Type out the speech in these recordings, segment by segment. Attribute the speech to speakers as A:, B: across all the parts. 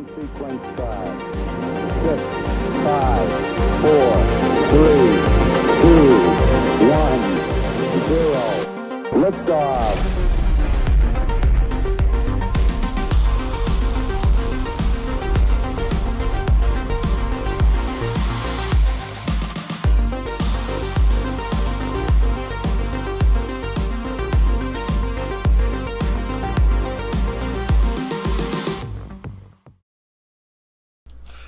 A: Sequence start. 6, 5, 4, 3, 2, 1, 0. Liftoff.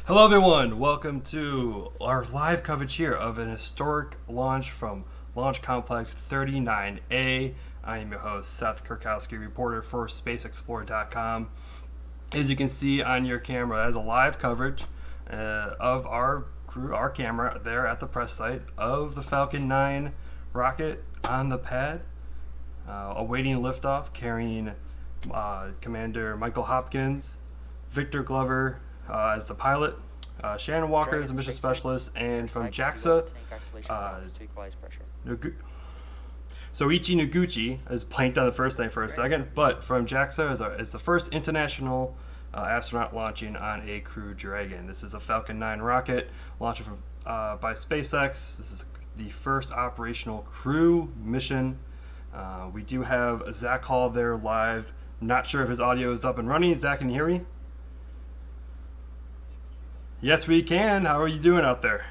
B: Hello everyone, welcome to our live coverage here of an historic launch from Launch Complex 39A. I am your host, Seth Kurkowski, reporter for SpaceXplorer.com. As you can see on your camera, as a live coverage of our crew, our camera there at the press site of the Falcon 9 rocket on the pad, awaiting liftoff, carrying Commander Michael Hopkins, Victor Glover as the pilot, Shannon Walker as the mission specialist, and from JAXA, Soichi Noguchi is planked on the first name for a second, but from JAXA is the first international astronaut launching on a Crew Dragon. This is a Falcon 9 rocket launched from, by SpaceX. This is the first operational crew mission. We do have Zach Hall there live. Not sure if his audio is up and running. Zach, can you hear me? Yes, we can. How are you doing out there?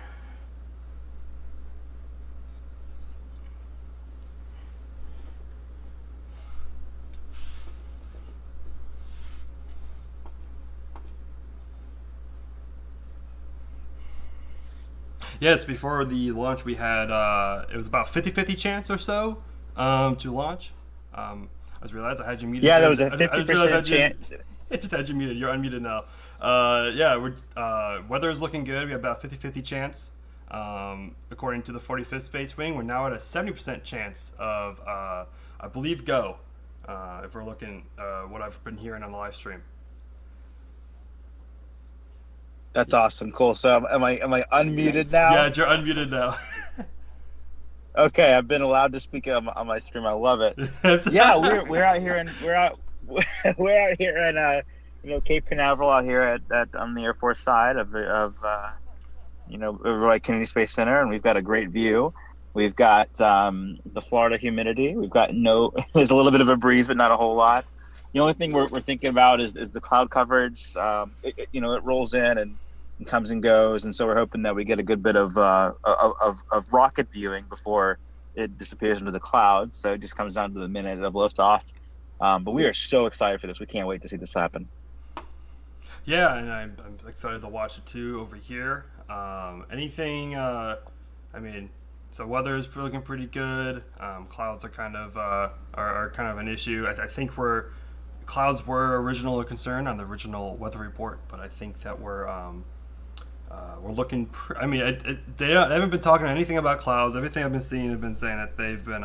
B: Yes, before the launch we had, it was about 50-50 chance or so to launch. I just realized I had you muted.
C: Yeah, there was a 50% chance.
B: It just had you muted. You're unmuted now. Weather is looking good. We have about 50-50 chance. According to the 45th Space Wing, we're now at a 70% chance of, I believe, go. If we're looking what I've been hearing on the live stream.
C: That's awesome. Cool. So am I unmuted now?
B: Yeah, you're unmuted now.
C: Okay, I've been allowed to speak on my stream. I love it. Yeah, we're out here in Cape Canaveral out here at on the Air Force side of Wright Kennedy Space Center, and we've got a great view. We've got the Florida humidity. We've got there's a little bit of a breeze, but not a whole lot. The only thing we're thinking about is the cloud coverage. It rolls in and comes and goes, and so we're hoping that we get a good bit of rocket viewing before it disappears into the clouds. So it just comes down to the minute of liftoff. But we are so excited for this. We can't wait to see this happen.
B: Yeah, and I'm excited to watch it too over here. So weather is looking pretty good. Clouds are kind of an issue. I think clouds were original concern on the original weather report, but I think that we're looking. They haven't been talking anything about clouds. Everything I've been seeing have been saying that they've been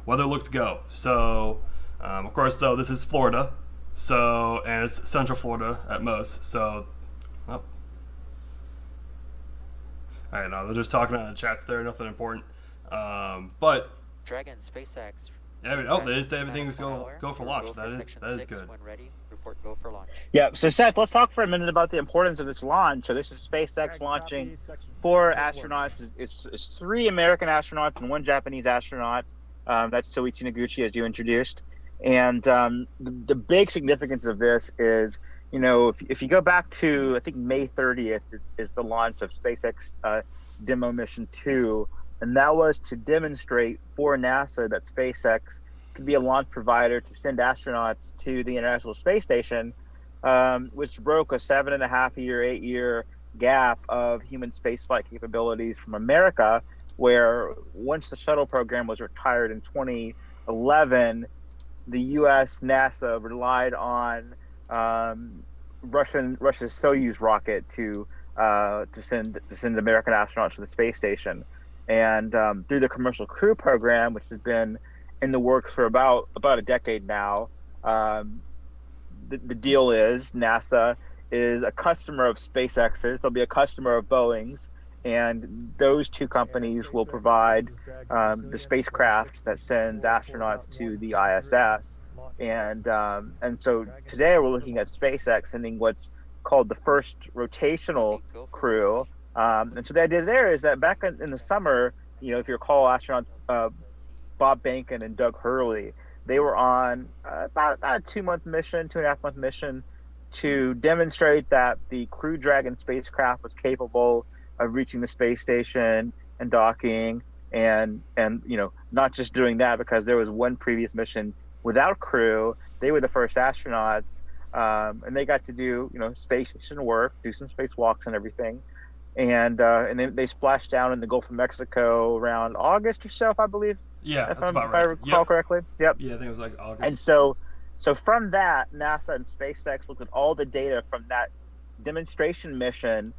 B: weather looks go. So of course, though, this is Florida. So, and it's Central Florida at most. So, well, all right, no, they're just talking on the chats there, nothing important. But
D: Dragon, SpaceX.
B: Yeah, they just say everything's go for launch. That is good.
D: When ready, report go for launch.
C: Yeah. So Seth, let's talk for a minute about the importance of this launch. So this is SpaceX launching 4 astronauts. It's 3 American astronauts and 1 Japanese astronaut. That's Soichi Noguchi, as you introduced. And the big significance of this is, if you go back to, I think May 30th is the launch of SpaceX Demo Mission 2, and that was to demonstrate for NASA that SpaceX could be a launch provider to send astronauts to the International Space Station, which broke a 7.5-year, 8-year gap of human spaceflight capabilities from America, where once the shuttle program was retired in 2011, the U.S. NASA relied on Russia's Soyuz rocket to send American astronauts to the space station, and through the Commercial Crew program, which has been in the works for about a decade now, the deal is NASA is a customer of SpaceX's. They'll be a customer of Boeing's, and those 2 companies will provide the spacecraft that sends astronauts to the ISS. And so today we're looking at SpaceX sending what's called the first rotational crew. And so the idea there is that back in the summer, if you recall, astronauts Bob Behnken and Doug Hurley, they were on about a 2-month mission, 2.5-month mission to demonstrate that the Crew Dragon spacecraft was capable of reaching the space station and docking, and not just doing that, because there was one previous mission without crew. They were the first astronauts, and they got to do space station work, do some spacewalks and everything, and then they splashed down in the Gulf of Mexico around August or so, if I believe.
B: Yeah,
C: if
B: that's about
C: I
B: right.
C: recall correctly. Yep.
B: Yeah, I think it was like August.
C: And so from that, NASA and SpaceX looked at all the data from that demonstration mission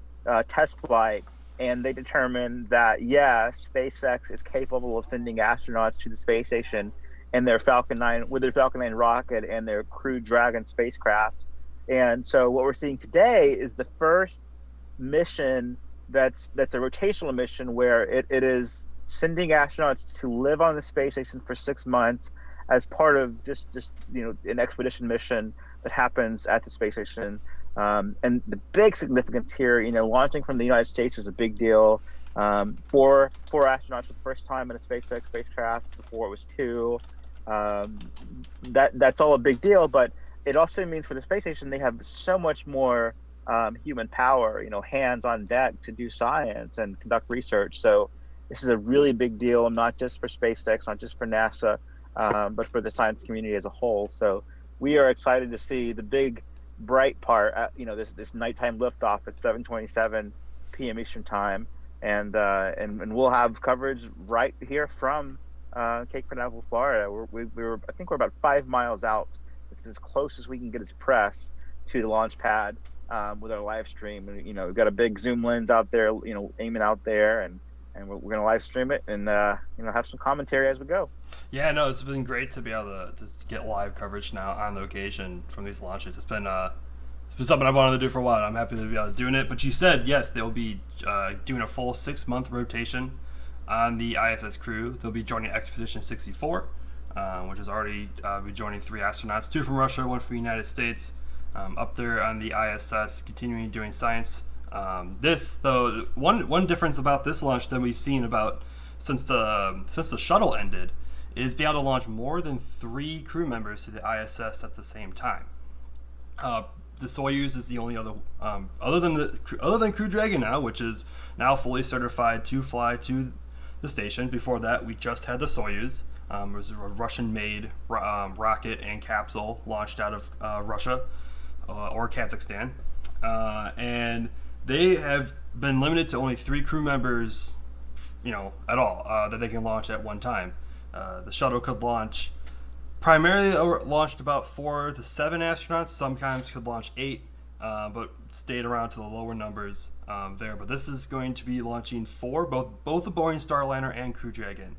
C: test flight, and they determined that, SpaceX is capable of sending astronauts to the space station and their Falcon 9 with their Falcon 9 rocket and their Crew Dragon spacecraft. And so what we're seeing today is the first mission that's a rotational mission where it is sending astronauts to live on the space station for 6 months as part of just an expedition mission that happens at the space station. And the big significance here, launching from the United States is a big deal. Four astronauts for the first time in a SpaceX spacecraft. Before it was 2. That's all a big deal, but it also means for the space station they have so much more human power, hands on deck to do science and conduct research. So this is a really big deal, not just for SpaceX, not just for NASA, but for the science community as a whole. So we are excited to see the big bright part, this nighttime liftoff at 7:27 p.m. Eastern time, and we'll have coverage right here from Cape Canaveral, Florida. I think we're about 5 miles out, which is as close as we can get as press to the launch pad with our live stream. And we've got a big zoom lens out there, aiming out there, and we're going to live stream it and have some commentary as we go.
B: Yeah, no, it's been great to be able to just get live coverage now on location from these launches. It's been something I wanted to do for a while. I'm happy to be able to doing it. But you said, yes, they'll be doing a full 6-month rotation on the ISS crew. They'll be joining Expedition 64, which is already be joining 3 astronauts, 2 from Russia, 1 from the United States, up there on the ISS, continuing doing science. This, though, one difference about this launch that we've seen about since the shuttle ended is be able to launch more than 3 crew members to the ISS at the same time. The Soyuz is the only other other than Crew Dragon now, which is now fully certified to fly to the station. Before that, we just had the Soyuz. It was a Russian-made rocket and capsule launched out of Russia or Kazakhstan, and they have been limited to only 3 crew members, at all, that they can launch at one time. The shuttle could launch, primarily launched about 4 to 7 astronauts. Sometimes could launch 8, but stayed around to the lower numbers there. But this is going to be launching 4, both the Boeing Starliner and Crew Dragon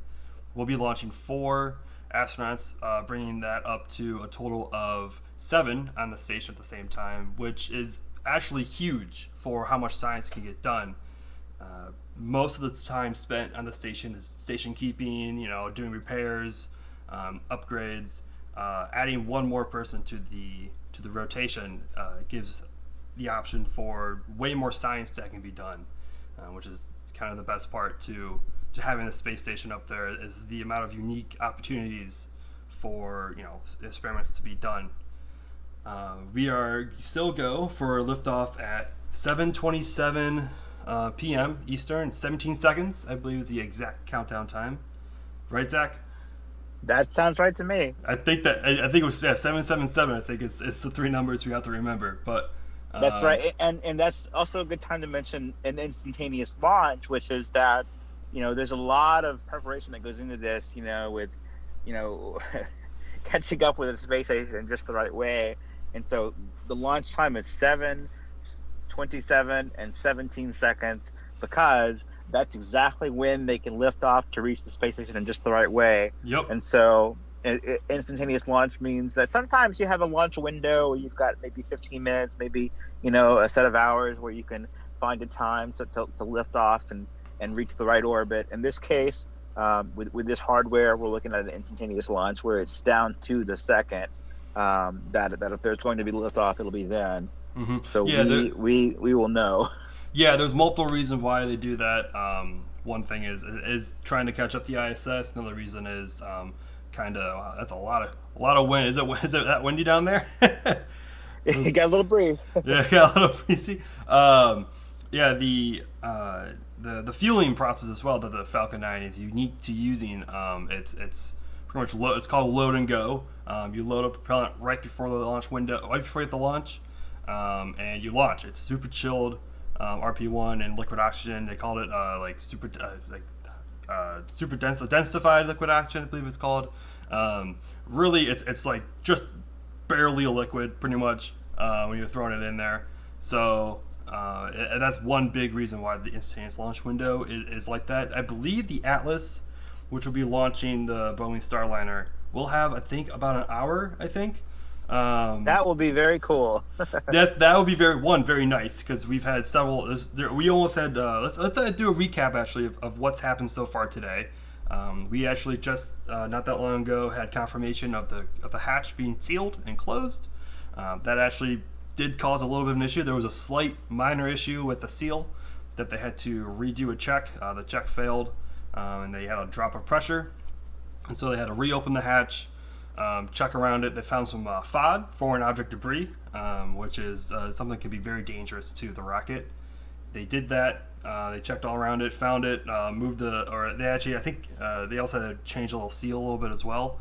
B: will be launching 4 astronauts, bringing that up to a total of 7 on the station at the same time, which is actually huge for how much science can get done. Most of the time spent on the station is station keeping, doing repairs, upgrades. Adding 1 more person to the rotation gives the option for way more science that can be done, which is kind of the best part to having the space station up there, is the amount of unique opportunities for experiments to be done. We are still go for liftoff at 7:27 p.m. Eastern, 17 seconds, I believe, is the exact countdown time. Right, Zach?
C: That sounds right to me.
B: I think it was 777. I think it's the 3 numbers we have to remember. But
C: that's right, and that's also a good time to mention an instantaneous launch, which is that there's a lot of preparation that goes into this. With catching up with the space station just the right way, and so the launch time is 7:27 and 17 seconds, because that's exactly when they can lift off to reach the space station in just the right way.
B: Yep.
C: And so instantaneous launch means that sometimes you have a launch window where you've got maybe 15 minutes, maybe a set of hours where you can find a time to lift off and reach the right orbit. In this case, with this hardware, we're looking at an instantaneous launch where it's down to the second that if there's going to be liftoff, it'll be then. So
B: Yeah,
C: we will know.
B: yeah. There's multiple reasons why they do that. One thing is trying to catch up the ISS. Another reason is kind of that's a lot of wind. Is it that windy down there?
C: You got a little breeze.
B: Yeah, got a little breezy. Yeah, the fueling process as well that the Falcon 9 is unique to using. It's pretty much it's called load and go. You load up propellant right before the launch window, right before you hit the launch, and you launch. It's super chilled, RP1 and liquid oxygen. They called it super densified liquid oxygen, I believe it's called. Really, it's like just barely a liquid, pretty much, when you're throwing it in there. So and that's one big reason why the instantaneous launch window is like that. I believe the Atlas, which will be launching the Boeing Starliner, will have, I think, about an hour, I think.
C: That will be very cool.
B: That would be very nice, because we've had several. We almost had. Let's do a recap actually of what's happened so far today. We actually just not that long ago had confirmation of the hatch being sealed and closed. That actually did cause a little bit of an issue. There was a slight minor issue with the seal that they had to redo a check. The check failed, and they had a drop of pressure, and so they had to reopen the hatch, check around it. They found some FOD, foreign object debris, which is something that can be very dangerous to the rocket. They did that. They checked all around it, found it, they actually, I think, they also had to change a little seal a little bit as well,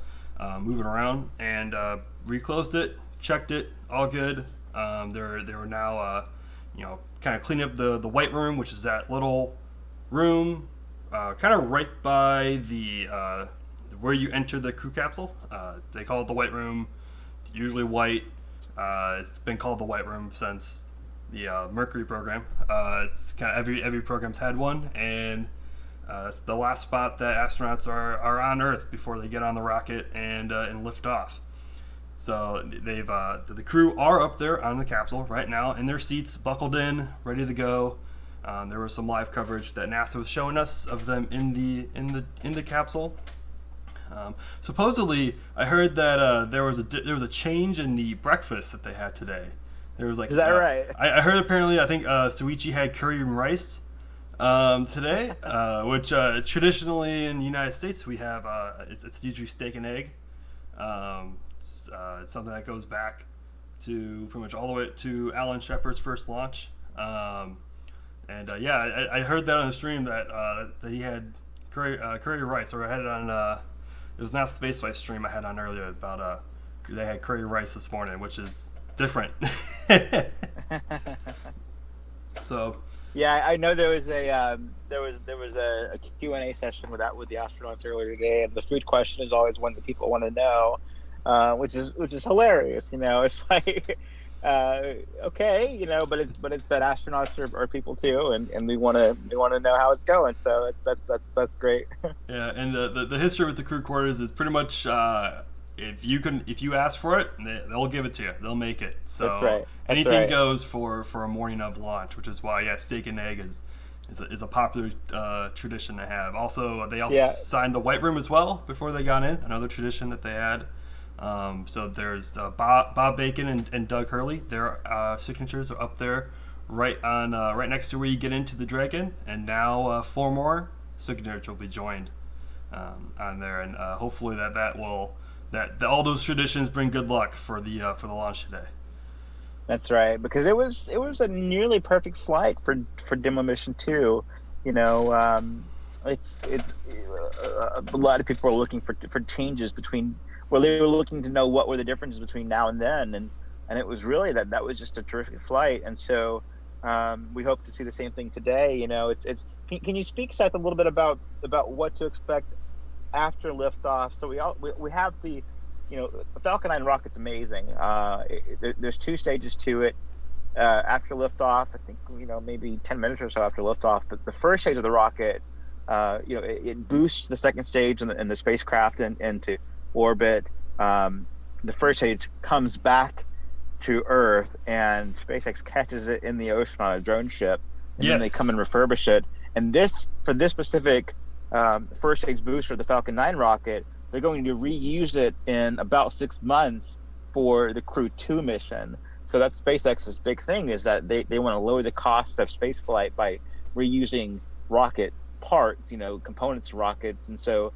B: move it around, and reclosed it, checked it, all good. They were now, kind of cleaning up the white room, which is that little room, kind of right by the where you enter the crew capsule. They call it the white room. It's usually white. It's been called the white room since the Mercury program. It's kind of every program's had one, and it's the last spot that astronauts are on Earth before they get on the rocket and lift off. So the crew are up there on the capsule right now in their seats, buckled in, ready to go. There was some live coverage that NASA was showing us of them in the capsule. Supposedly, I heard that there was a change in the breakfast that they had today. There was like,
C: is that right?
B: I heard apparently, I think Soichi had curry and rice today, which traditionally in the United States we have it's usually steak and egg. It's something that goes back to pretty much all the way to Alan Shepard's first launch. I heard that on the stream that he had curry rice, or I had it on it was not Spaceflight stream I had on earlier about they had curry rice this morning, which is different. So
C: yeah, I know there was a Q&A session with the astronauts earlier today, and the food question is always one that people want to know, which is hilarious. It's like okay, but it's that astronauts are people too, and we want to know how it's going. So that's great.
B: Yeah, and the history with the crew quarters is pretty much if you ask for it, they'll give it to you. They'll make it. So
C: that's right.
B: Anything goes for a morning of launch, which is why steak and egg is a popular tradition to have. Also, they signed the white room as well before they got in. Another tradition that they had. So there's Bob Bacon and Doug Hurley. Their signatures are up there, right next to where you get into the Dragon. And now 4 more signatures will be joined on there, and hopefully that all those traditions bring good luck for the launch today.
C: That's right, because it was a nearly perfect flight for demo mission 2. It's a lot of people are looking for changes between. Well, they were looking to know what were the differences between now and then, and it was really that was just a terrific flight, and so we hope to see the same thing today. Can you speak, Seth, a little bit about what to expect after liftoff? So we have the Falcon 9 rocket's amazing. There's 2 stages to it. After liftoff, I think maybe 10 minutes or so after liftoff, but the first stage of the rocket, it boosts the second stage and the spacecraft into orbit. The first stage comes back to Earth, and SpaceX catches it in the ocean on a drone ship, and then they come and refurbish it. And for this specific first stage booster of the Falcon 9 rocket, they're going to reuse it in about 6 months for the Crew 2 mission. So that's SpaceX's big thing, is that they want to lower the cost of space flight by reusing rocket parts, components to rockets. And so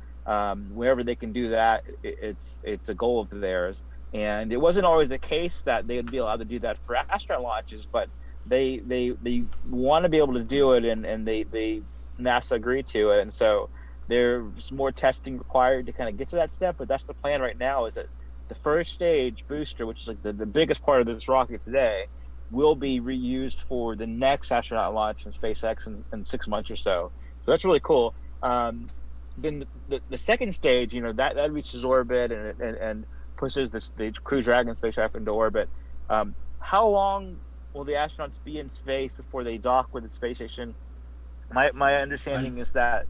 C: wherever they can do that, it's a goal of theirs. And it wasn't always the case that they would be allowed to do that for astronaut launches, but they want to be able to do it, and NASA agreed to it. And so there's more testing required to kind of get to that step, but that's the plan right now, is that the first stage booster, which is like the biggest part of this rocket today, will be reused for the next astronaut launch in SpaceX in 6 months or so. So that's really cool. Then the second stage, that reaches orbit and pushes the Crew Dragon spacecraft into orbit. How long will the astronauts be in space before they dock with the space station? My understanding is that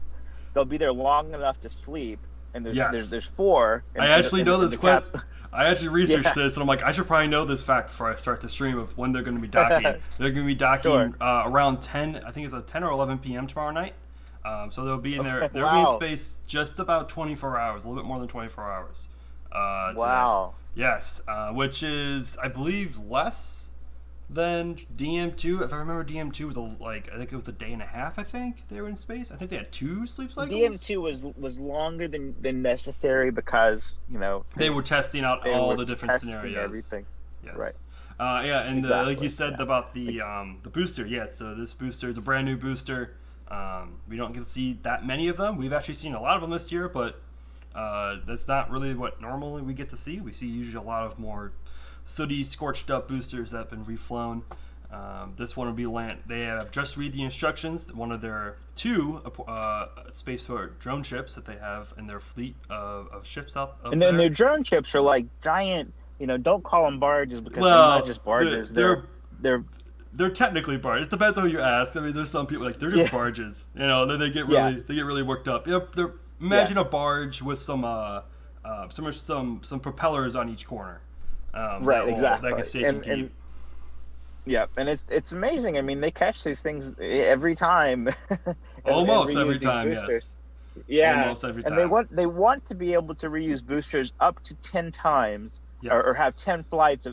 C: they'll be there long enough to sleep, and there's 4.
B: I actually know this question. I actually researched this, and I'm like, I should probably know this fact before I start the stream of when they're going to be docking. They're going to be docking around 10. I think it's 10 or 11 p.m. tomorrow night. So they'll be in there. They'll be in space just about 24 hours, a little bit more than 24 hours.
C: Wow.
B: Today. Yes, which is, I believe, less than DM2. If I remember, DM2 was I think it was a day and a half. I think they were in space. I think they had 2 sleep cycles.
C: DM2 was longer than necessary because
B: they were testing out all the different scenarios.
C: Everything.
B: Yes.
C: Right.
B: And like you said about the booster. Yeah. So this booster is a brand new booster. We don't get to see that many of them. We've actually seen a lot of them this year, but that's not really what normally we get to see. We see usually a lot of more sooty, scorched up boosters that have been reflown. This one will be They have just read the instructions. One of their 2 spaceport drone ships that they have in their fleet of ships up
C: and then their drone ships are like giant. Don't call them barges, because they're not just barges.
B: They're technically barges. It depends on who you ask. I mean, there's some people they're just barges. Then they get really worked up. Imagine a barge with some propellers on each corner.
C: Right, exactly.
B: That can station keep.
C: And it's amazing. I mean, they catch these things every time.
B: Almost every time, yes.
C: Yeah,
B: almost every time.
C: And they want to be able to reuse boosters up to 10 times, or have 10 flights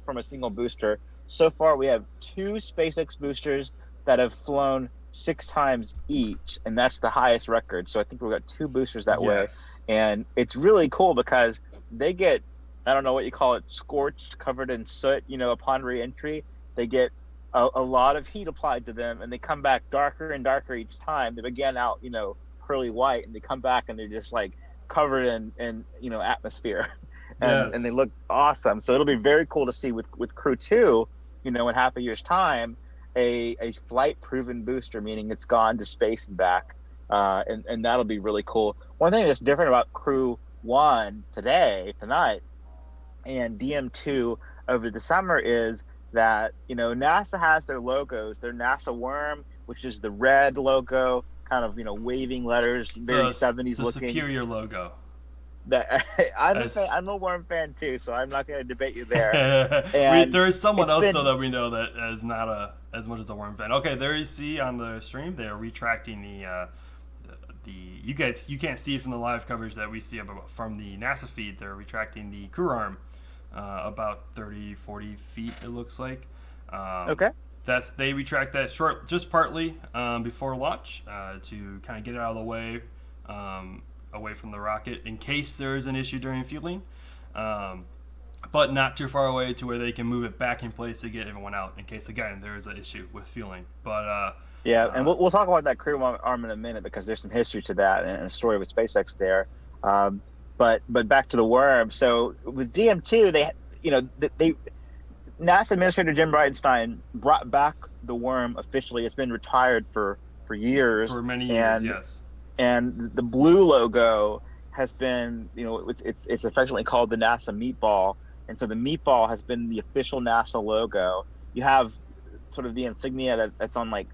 C: from a single booster. So far, we have 2 SpaceX boosters that have flown 6 times each, and that's the highest record. So I think we've got 2 boosters that way, and it's really cool because they get, I don't know what you call it, scorched, covered in soot, upon re-entry. They get a lot of heat applied to them, and they come back darker and darker each time. They begin out, pearly white, and they come back and they're just like covered in atmosphere. And they look awesome. So it'll be very cool to see with Crew 2, in half a year's time, a flight-proven booster, meaning it's gone to space and back. And that'll be really cool. One thing that's different about Crew 1 tonight, and DM2 over the summer is that NASA has their logos. Their NASA worm, which is the red logo, kind of waving letters, very 70s looking.
B: The superior logo.
C: I'm a worm fan too, so I'm not going to debate you there. And
B: there is someone else though that we know that is not as much as a worm fan. Okay, there you see on the stream they are retracting the you can't see it from the live coverage that we see from the NASA feed. They're retracting the crew arm about 30-40 feet, it looks like.
C: Okay.
B: They retract that just partly before launch to kind of get it out of the way, away from the rocket in case there's an issue during fueling, but not too far away to where they can move it back in place to get everyone out in case again there is an issue with fueling. But
C: and we'll talk about that crew arm in a minute because there's some history to that and a story with SpaceX there. But back to the worm. So with DM2, they NASA Administrator Jim Bridenstine brought back the worm officially. It's been retired for years.
B: For many years, yes.
C: And the blue logo has been, it's affectionately called the NASA meatball. And so the meatball has been the official NASA logo. You have sort of the insignia that's on like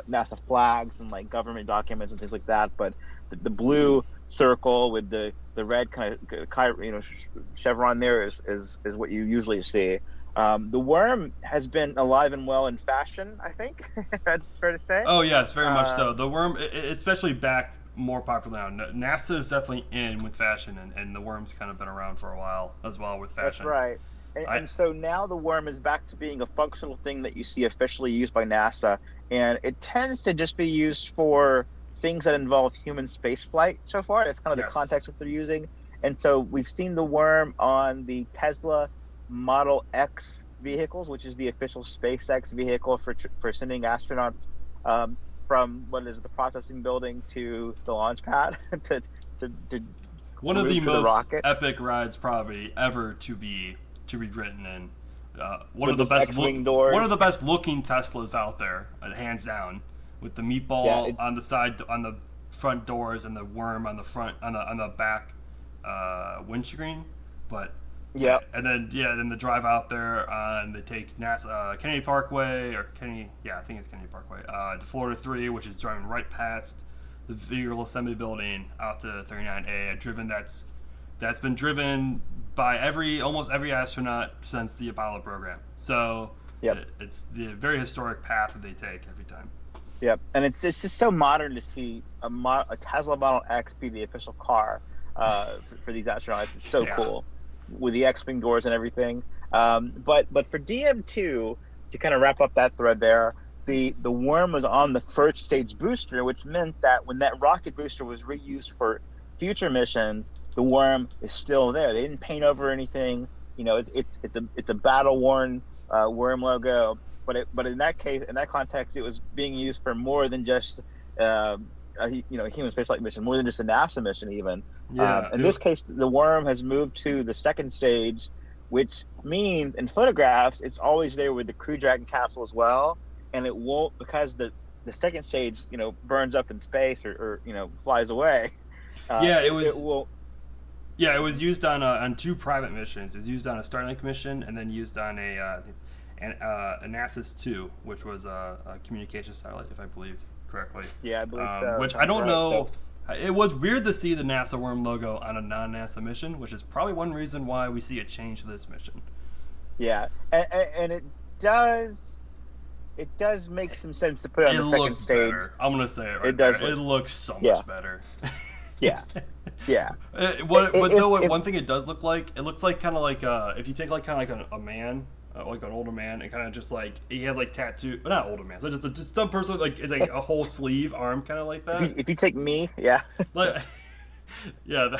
C: NASA flags and like government documents and things like that. But the blue circle with the red kind of chevron there is what you usually see. The worm has been alive and well in fashion, I think. That's fair to say.
B: Oh yes, very much so. The worm, especially back more popular now. NASA is definitely in with fashion, and the worm's kind of been around for a while as well with fashion.
C: That's right. And so now the worm is back to being a functional thing that you see officially used by NASA, and it tends to just be used for things that involve human spaceflight so far. That's kind of the context that they're using. And so we've seen the worm on the Tesla Model X vehicles, which is the official SpaceX vehicle for sending astronauts from the processing building to the launch pad to
B: one of the most
C: rocket.
B: epic rides probably ever to be written in. One
C: With
B: of the best
C: doors.
B: one of the best looking Teslas out there, hands down, with the meatball on the side, on the front doors, and the worm on the front, on the back windscreen. But and then the drive out there, and they take NASA Kennedy Parkway I think it's Kennedy Parkway to Florida 3, which is driving right past the vehicle assembly building out to 39A. That's been driven by almost every astronaut since the Apollo program. So it's the very historic path that they take every time.
C: Yep, and it's just so modern to see a Tesla Model X be the official car for these astronauts. It's so cool with the X-wing doors and everything. But for DM2, to kind of wrap up that thread there, the worm was on the first stage booster, which meant that when that rocket booster was reused for future missions, the worm is still there. They didn't paint over anything. It's a battle-worn worm logo. But in that case, in that context, it was being used for more than just a human spaceflight mission, more than just a NASA mission even. In this case, the worm has moved to the second stage, which means in photographs it's always there with the Crew Dragon capsule as well, and it won't, because the second stage burns up in space or flies away.
B: It was used on 2 private missions. It was used on a Starlink mission, and then used on a NASA 2, which was a communication satellite, if I believe correctly.
C: Yeah, I believe so.
B: Which I don't know. It was weird to see the NASA worm logo on a non-NASA mission, which is probably one reason why we see a change to this mission.
C: Yeah, and it does make some sense to put it on the second stage.
B: Better. I'm gonna say it right
C: it does.
B: It looks so much better.
C: Yeah.
B: One thing it does look like, it looks like kind of like if you take like a man, like an older man, and kind of just like he has like tattoo, not older man, so just some person like it's like a whole sleeve arm, kind of like that.
C: If you take me,
B: like, I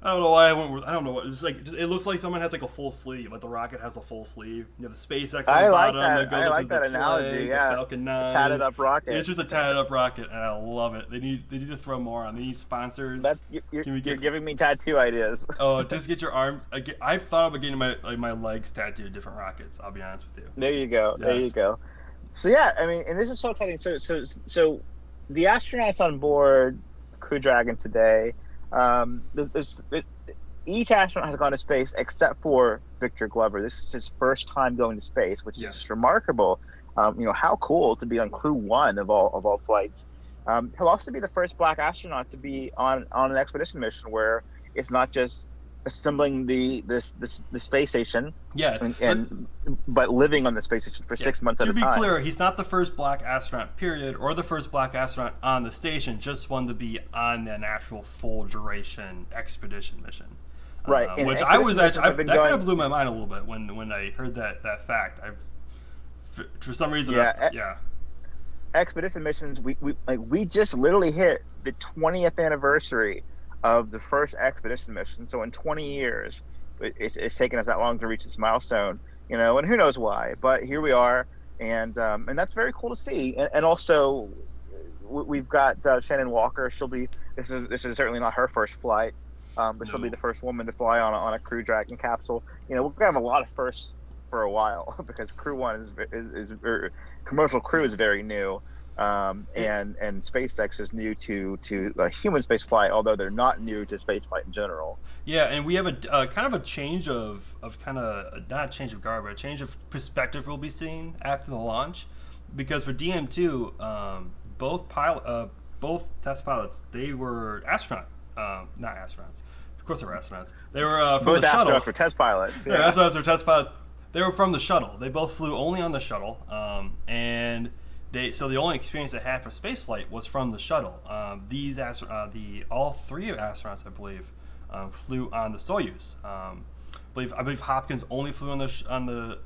B: don't know why I went with, I don't know what it's like. It looks like someone has like a full sleeve, like the rocket has a full sleeve. The SpaceX on the bottom.
C: I like that analogy.
B: The Falcon 9,
C: a tatted up rocket.
B: It's just a tatted up rocket, and I love it. They need to throw more on. They need sponsors.
C: You're giving me tattoo ideas.
B: Oh, just get your arms. I've thought about getting my legs tattooed different rockets. I'll be honest with you.
C: There you go.
B: Yes.
C: There you go. So and this is so exciting. So the astronauts on board Crew Dragon today. Each astronaut has gone to space except for Victor Glover. This is his first time going to space, which is remarkable. How cool to be on Crew-1 of all flights. He'll also be the first Black astronaut to be on an expedition mission where it's not just assembling the space station, but living on the space station for 6 months at a time.
B: To be clear, he's not the first Black astronaut, period, or the first Black astronaut on the station. Just one to be on an actual full duration expedition mission.
C: Right,
B: which I was actually that kind of blew my mind a little bit when I heard that fact. For some reason,
C: expedition missions. We just literally hit the 20th anniversary of the first expedition mission. So in 20 years, it's taken us that long to reach this milestone, and who knows why, but here we are, and that's very cool to see. And also, we've got Shannon Walker. This is certainly not her first flight, but she'll be the first woman to fly on a Crew Dragon capsule. We're gonna have a lot of firsts for a while because Crew-1 is commercial crew is very new. And SpaceX is new to human space flight, although they're not new to space flight in general.
B: Yeah, and we have a kind of a change of kind of not a change of guard, but a change of perspective we'll be seeing after the launch, because for DM2, both test pilots, they were not astronauts. Of course, they were astronauts. They were from
C: both
B: the shuttle.
C: Both astronauts were test pilots.
B: Yeah, astronauts were test pilots. They were from the shuttle. They both flew only on the shuttle, and so the only experience they had for spaceflight was from the shuttle. All 3 astronauts, I believe, flew on the Soyuz, I believe Hopkins only flew on the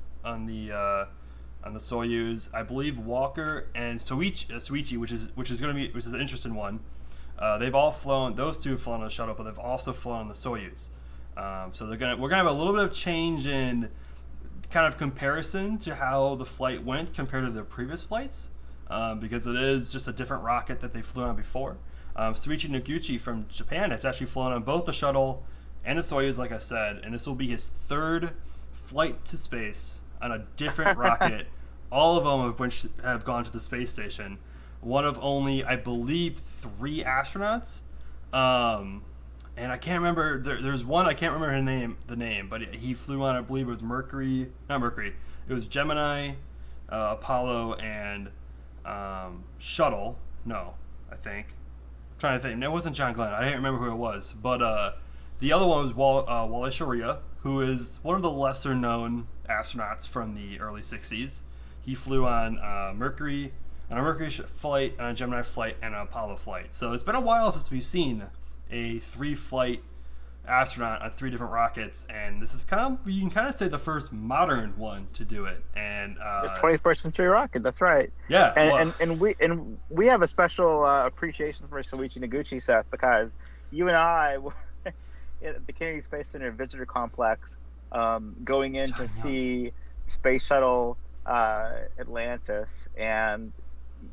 B: Soyuz. I believe Walker and Soichi, which is an interesting one. They've all flown. Those two have flown on the shuttle, but they've also flown on the Soyuz. So we're gonna have a little bit of change in kind of comparison to how the flight went compared to the previous flights, because it is just a different rocket that they flew on before. Soichi Noguchi from Japan has actually flown on both the shuttle and the Soyuz, like I said, and this will be his third flight to space on a different rocket, all of them of which have gone to the space station. One of only, I believe, 3 astronauts. And I can't remember, there's one, I can't remember the name, but he flew on, I believe it was it was Gemini, Apollo, and Shuttle, I think. I'm trying to think, it wasn't John Glenn, I didn't remember who it was, but the other one was Wally Sharia, who is one of the lesser known astronauts from the early 60s. He flew on Mercury, on a Mercury flight, on a Gemini flight, and an Apollo flight. So it's been a while since we've seen a 3-flight astronaut on 3 different rockets, and this is you can kind of say the first modern one to do it. And
C: it's 21st century rocket. That's right.
B: Yeah,
C: and we have a special appreciation for Soichi Noguchi, Seth, because you and I were at the Kennedy Space Center visitor complex, going in to see Space Shuttle Atlantis, and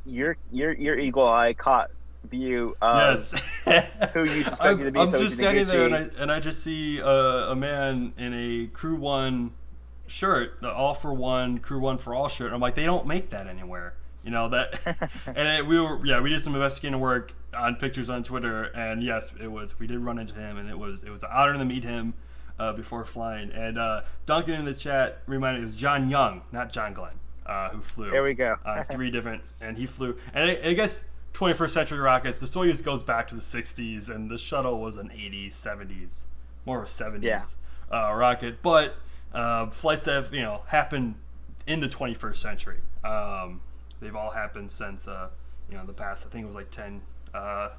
C: your eagle eye caught view of who you suspected to be.
B: I'm
C: Soichi
B: just standing
C: Noguchi.
B: there, and I just see a man in a Crew-1 shirt, the All for One, Crew-1 for All shirt. I'm like, they don't make that anywhere, that. And we did some investigating work on pictures on Twitter, and yes, we did run into him, and it was an honor to meet him before flying. And Duncan in the chat reminded me it was John Young, not John Glenn, who flew.
C: There we go.
B: 3 different, and he flew, and I guess 21st century rockets, the Soyuz goes back to the 60s, and the shuttle was an 80s, 70s, more of a 70s rocket. But flights that have happened in the 21st century, they've all happened since the past. I think it was like 10. It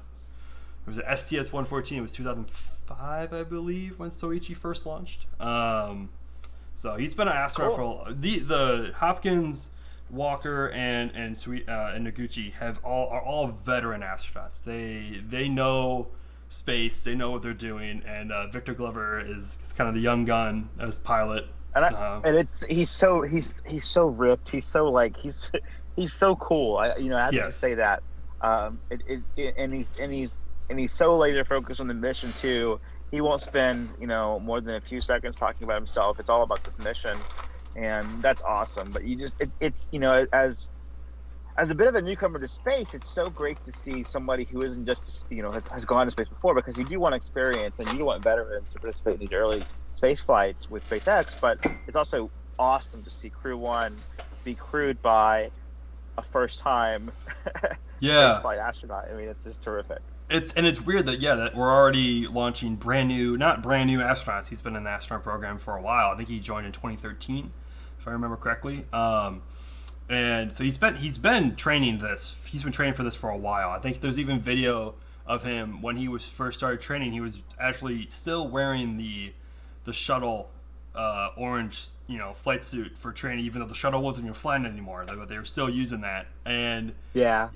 B: was an STS-114. It was 2005, I believe, when Soichi first launched. So he's been an astronaut for the Hopkins, Walker, and Noguchi are all veteran astronauts. They know space. They know what they're doing. And Victor Glover is kind of the young gun as pilot.
C: And he's so ripped. He's so he's so cool. I have to just say that. And he's so laser focused on the mission too. He won't spend more than a few seconds talking about himself. It's all about this mission. And that's awesome. But it's as a bit of a newcomer to space, it's so great to see somebody who isn't just has gone to space before, because you do want experience and you do want veterans to participate in these early space flights with SpaceX. But it's also awesome to see Crew-1 be crewed by a first-time space flight astronaut. I mean, it's just terrific.
B: It's weird that we're already launching not brand new astronauts. He's been in the astronaut program for a while. I think he joined in 2013, if I remember correctly. And so he's been training this. He's been training for this for a while. I think there's even video of him when he was first started training. He was actually still wearing the shuttle orange flight suit for training, even though the shuttle wasn't even flying anymore. But they were still using that. And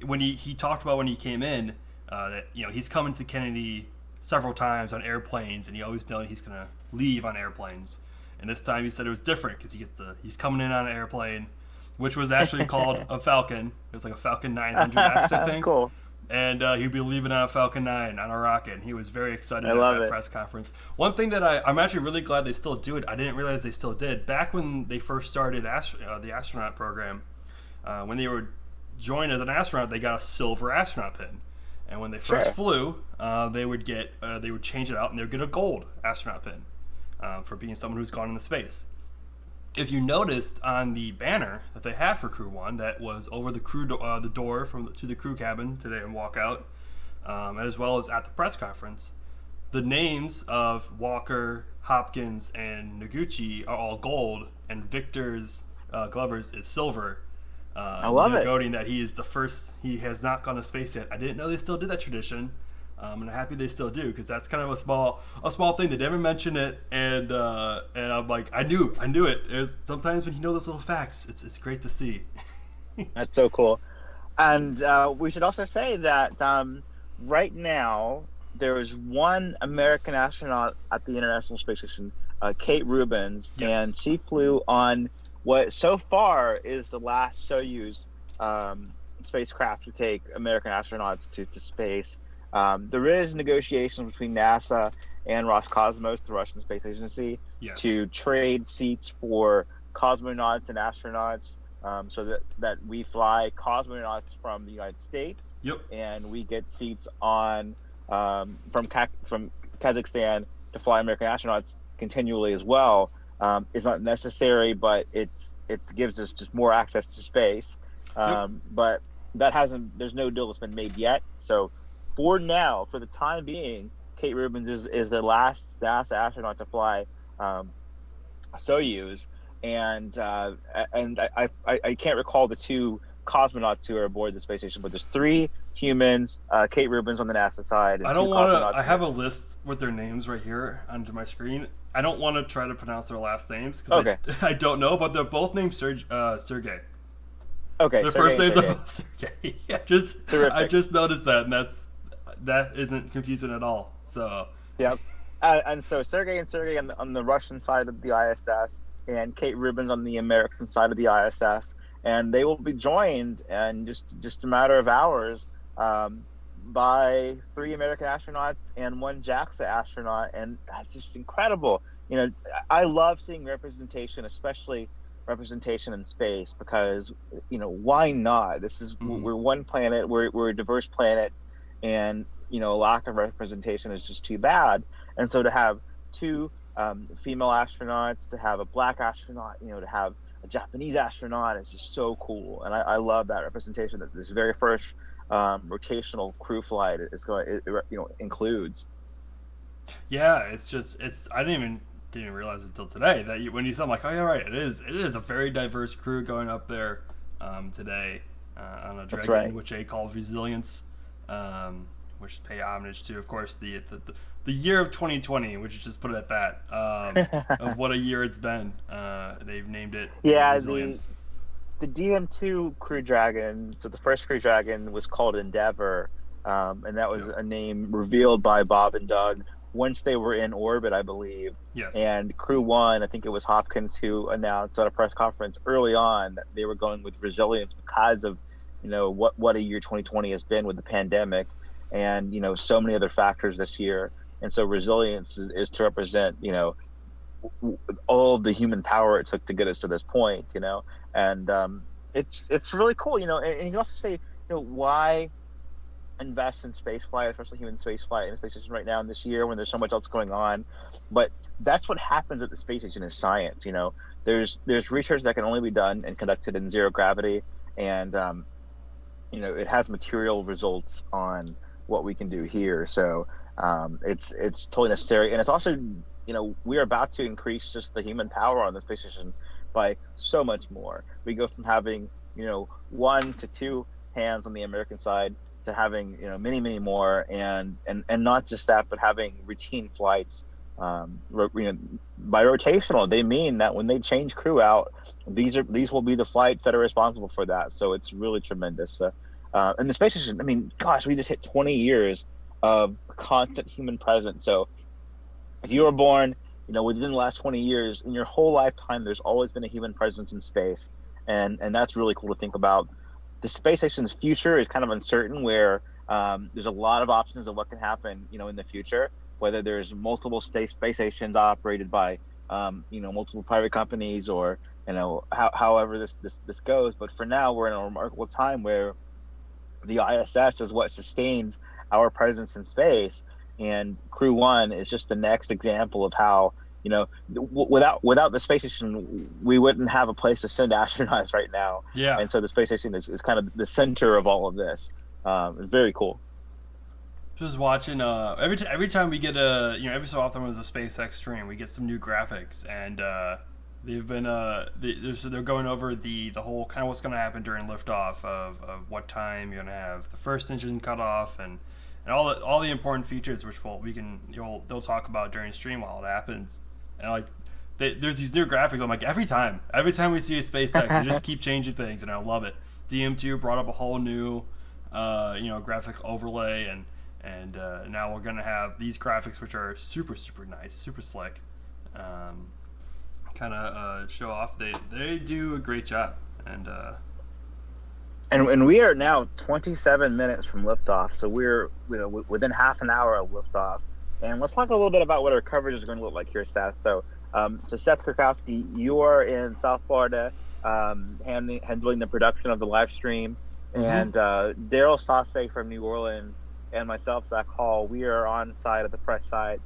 B: when he talked about when he came in, that he's coming to Kennedy several times on airplanes, and he always knows he's gonna leave on airplanes. And this time he said it was different because he's coming in on an airplane, which was actually called a Falcon. It was like a Falcon 900X, I think.
C: Cool.
B: And he'd be leaving on a Falcon 9 on a rocket, and he was very excited at that press conference. One thing that I'm actually really glad they still do it. I didn't realize they still did. Back when they first started the astronaut program, when they were joined as an astronaut, they got a silver astronaut pin. And when they first flew, they would change it out, and they would get a gold astronaut pin for being someone who's gone into space. If you noticed on the banner that they had for Crew-1, that was over the the door to the crew cabin today and walkout, as well as at the press conference, the names of Walker, Hopkins, and Noguchi are all gold, and Victor's Glover's is silver.
C: I love it.
B: Noting that he is the first. He has not gone to space yet. I didn't know they still did that tradition, And I'm happy they still do, because that's kind of a small thing. They never mention it, and I'm like, I knew it. Sometimes when you know those little facts, it's great to see.
C: That's so cool. And we should also say that right now there is one American astronaut at the International Space Station, Kate Rubins,
B: Yes.
C: and she flew on what so far is the last Soyuz spacecraft to take American astronauts to space. There is negotiations between NASA and Roscosmos, the Russian Space Agency,
B: Yes.
C: to trade seats for cosmonauts and astronauts, so that we fly cosmonauts from the United States,
B: Yep.
C: and we get seats on from Kazakhstan to fly American astronauts continually as well. It's not necessary, but it gives us just more access to space. But there's no deal that's been made yet. So for now, for the time being, Kate Rubins is the last NASA astronaut to fly Soyuz, and I can't recall the two cosmonauts who are aboard the space station, but there's 3 humans, Kate Rubins on the NASA side, and
B: I
C: 2
B: don't want
C: cosmonauts.
B: to. I have a list with their names right here onto my screen. I don't want to try to pronounce their last names because I don't know, but they're both named Sergey.
C: Okay,
B: Their
C: Sergey
B: first
C: and
B: names
C: Sergey.
B: are both Sergey. Yeah, I just noticed that, and that isn't confusing at all. So
C: Yep. And so Sergey and Sergey on the Russian side of the ISS, and Kate Rubins on the American side of the ISS, and they will be joined in just a matter of hours by 3 American astronauts and 1 JAXA astronaut, and that's just incredible. I love seeing representation, especially representation in space, because why not? This is we're one planet, we're a diverse planet, and a lack of representation is just too bad. And so to have 2 female astronauts, to have a black astronaut, to have a Japanese astronaut is just so cool. And I love that representation that this very first rotational crew flight includes.
B: yeah, I didn't even realize it until today that when you said, I'm like, oh yeah, right, it is a very diverse crew going up there today on a Dragon,
C: right.
B: which they call Resilience, which pay homage to, of course, the year of 2020, which is just put it at that, of what a year it's been. They've named it Resilience.
C: The DM2 Crew Dragon, so the first Crew Dragon was called Endeavor, and that was a name revealed by Bob and Doug once they were in orbit, I believe.
B: Yes.
C: And Crew-1, I think it was Hopkins who announced at a press conference early on that they were going with Resilience because of, what a year 2020 has been with the pandemic, and so many other factors this year. And so Resilience is to represent, all of the human power it took to get us to this point, and it's really cool, and you can also say, why invest in space flight, especially human space flight in the space station right now in this year when there's so much else going on. But that's what happens at the space station is science. There's research that can only be done and conducted in zero gravity, and it has material results on what we can do here. So it's totally necessary, and it's also we are about to increase just the human power on the space station by so much more. We go from having 1 to 2 hands on the American side to having many more, and not just that, but having routine flights. By rotational, they mean that when they change crew out, these will be the flights that are responsible for that. So it's really tremendous. And the space station, I mean, gosh, we just hit 20 years of constant human presence. So if you were born, within the last 20 years, in your whole lifetime, there's always been a human presence in space, and that's really cool to think about. The space station's future is kind of uncertain, where there's a lot of options of what can happen, in the future, whether there's multiple space stations operated by, multiple private companies, or, however this goes. But for now, we're in a remarkable time where the ISS is what sustains our presence in space, and Crew-1 is just the next example of how, without the space station, we wouldn't have a place to send astronauts right now.
B: Yeah.
C: And so the space station is kind of the center of all of this. It's very cool.
B: Just watching every time we get every so often when there's a SpaceX stream, we get some new graphics, and they've been they're going over the whole kind of what's going to happen during liftoff of what time you're going to have the first engine cut off, and and all the important features, which they'll talk about during stream while it happens. And like there's these new graphics. I'm like every time we see a SpaceX, they just keep changing things, and I love it. DM2 brought up a whole new graphic overlay, and now we're gonna have these graphics, which are super nice, super slick. Kind of show off. They do a great job, and
C: we are now 27 minutes from liftoff, so we're within half an hour of liftoff. And let's talk a little bit about what our coverage is going to look like here, Seth. So Seth Kurkowski, you are in South Florida, handling the production of the live stream, and Daryl Sauce from New Orleans and myself, Zach Hall, we are on site at the press site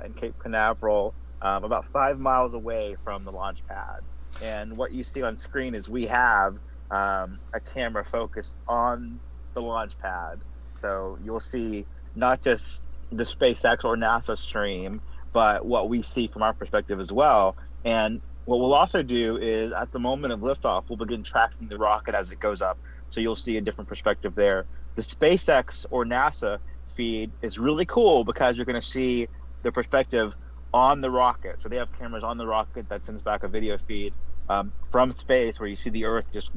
C: in Cape Canaveral, about 5 miles away from the launch pad. And what you see on screen is we have a camera focused on the launch pad. So you'll see not just the SpaceX or NASA stream, but what we see from our perspective as well. And what we'll also do is at the moment of liftoff, we'll begin tracking the rocket as it goes up. So you'll see a different perspective there. The SpaceX or NASA feed is really cool because you're going to see the perspective on the rocket. So they have cameras on the rocket that sends back a video feed from space, where you see the Earth just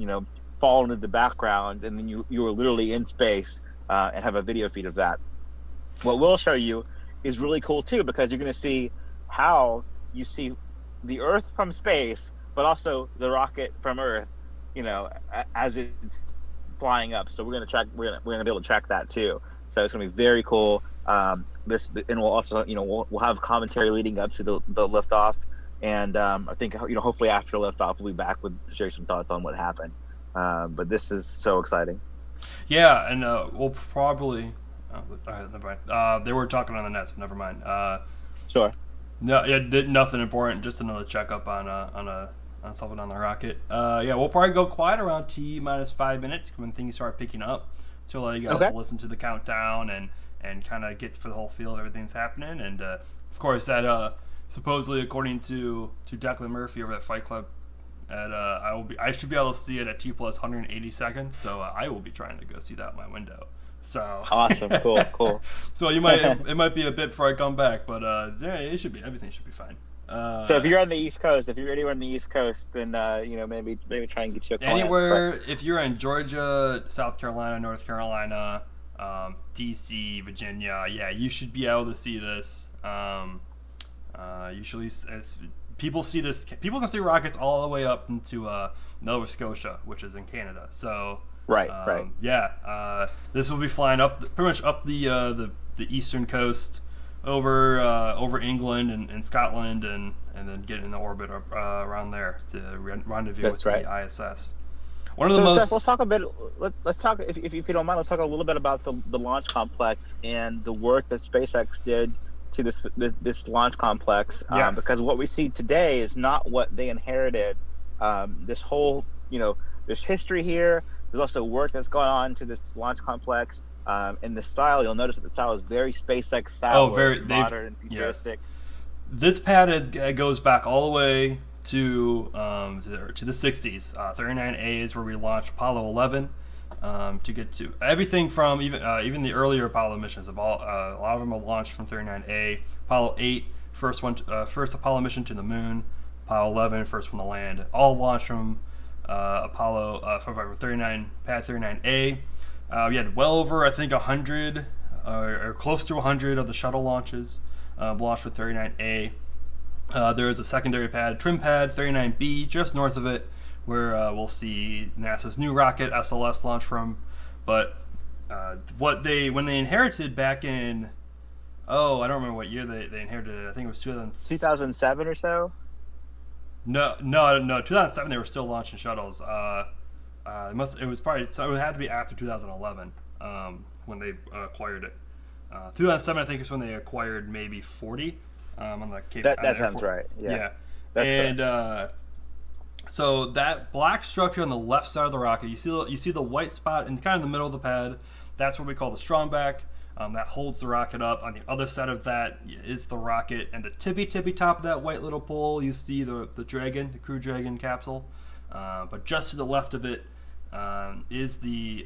C: fall into the background, and then you are literally in space and have a video feed of that. What we'll show you is really cool too, because you're going to see how you see the Earth from space, but also the rocket from Earth, as it's flying up. So we're going to be able to track that too. So it's going to be very cool. And we'll also, we'll have commentary leading up to the liftoff. And I think, hopefully after liftoff, we'll be back to share some thoughts on what happened. But this is so exciting.
B: Yeah, and we'll probably. Never mind. They were talking on the net, so never mind.
C: Sure.
B: No, nothing important. Just another checkup on something on the rocket. We'll probably go quiet around T-minus 5 minutes when things start picking up, to allow you guys to listen to the countdown and kind of get for the whole feel of everything's happening. And of course, that supposedly, according to Declan Murphy over at Fight Club, I should be able to see it at T+plus 180 seconds. So I will be trying to go see that in my window. So
C: awesome, cool.
B: So it might be a bit before I come back, but everything should be fine.
C: So if you're on the East Coast, if you're anywhere on the East Coast, then maybe try and get you a call.
B: Anywhere, if you're in Georgia, South Carolina, North Carolina, DC, Virginia, you should be able to see this. Usually, people see this. People can see rockets all the way up into Nova Scotia, which is in Canada. So.
C: Right.
B: This will be flying pretty much up the eastern coast, over England and Scotland, and then get in the orbit around there to rendezvous with the ISS.
C: Seth, let's talk a bit. Let's talk, if you don't mind. Let's talk a little bit about the launch complex and the work that SpaceX did to this launch complex.
B: Yes.
C: Because what we see today is not what they inherited. This whole, there's history here. There's also work that's gone on to this launch complex. In the style, you'll notice that the style is very SpaceX style.
B: Very
C: modern and futuristic.
B: Yes. This pad goes back all the way to the 60s. 39A is where we launched Apollo 11 to get to everything from even the earlier Apollo missions. A lot of them are launched from 39A. Apollo 8, first Apollo mission to the moon. Apollo 11, first one to land. All launched from Apollo from pad 39A. We had well over, I think, 100 or close to 100 of the shuttle launches launched with 39A. There is a secondary pad, trim pad 39B, just north of it, where we'll see NASA's new rocket SLS launch from. But when they inherited back in, I don't remember what year they inherited it. I think it was
C: 2007 or so.
B: No. 2007 they were still launching shuttles. It had to be after 2011 when they acquired it. 2007 I think is when they acquired maybe 40 on the Cape.
C: That sounds right. Yeah. That's
B: correct. So that black structure on the left side of the rocket, you see the white spot in kind of the middle of the pad. That's what we call the strong back. That holds the rocket up. On the other side of that is the rocket, and the tippy top of that white little pole, you see the Dragon, the Crew Dragon capsule. But just to the left of it is the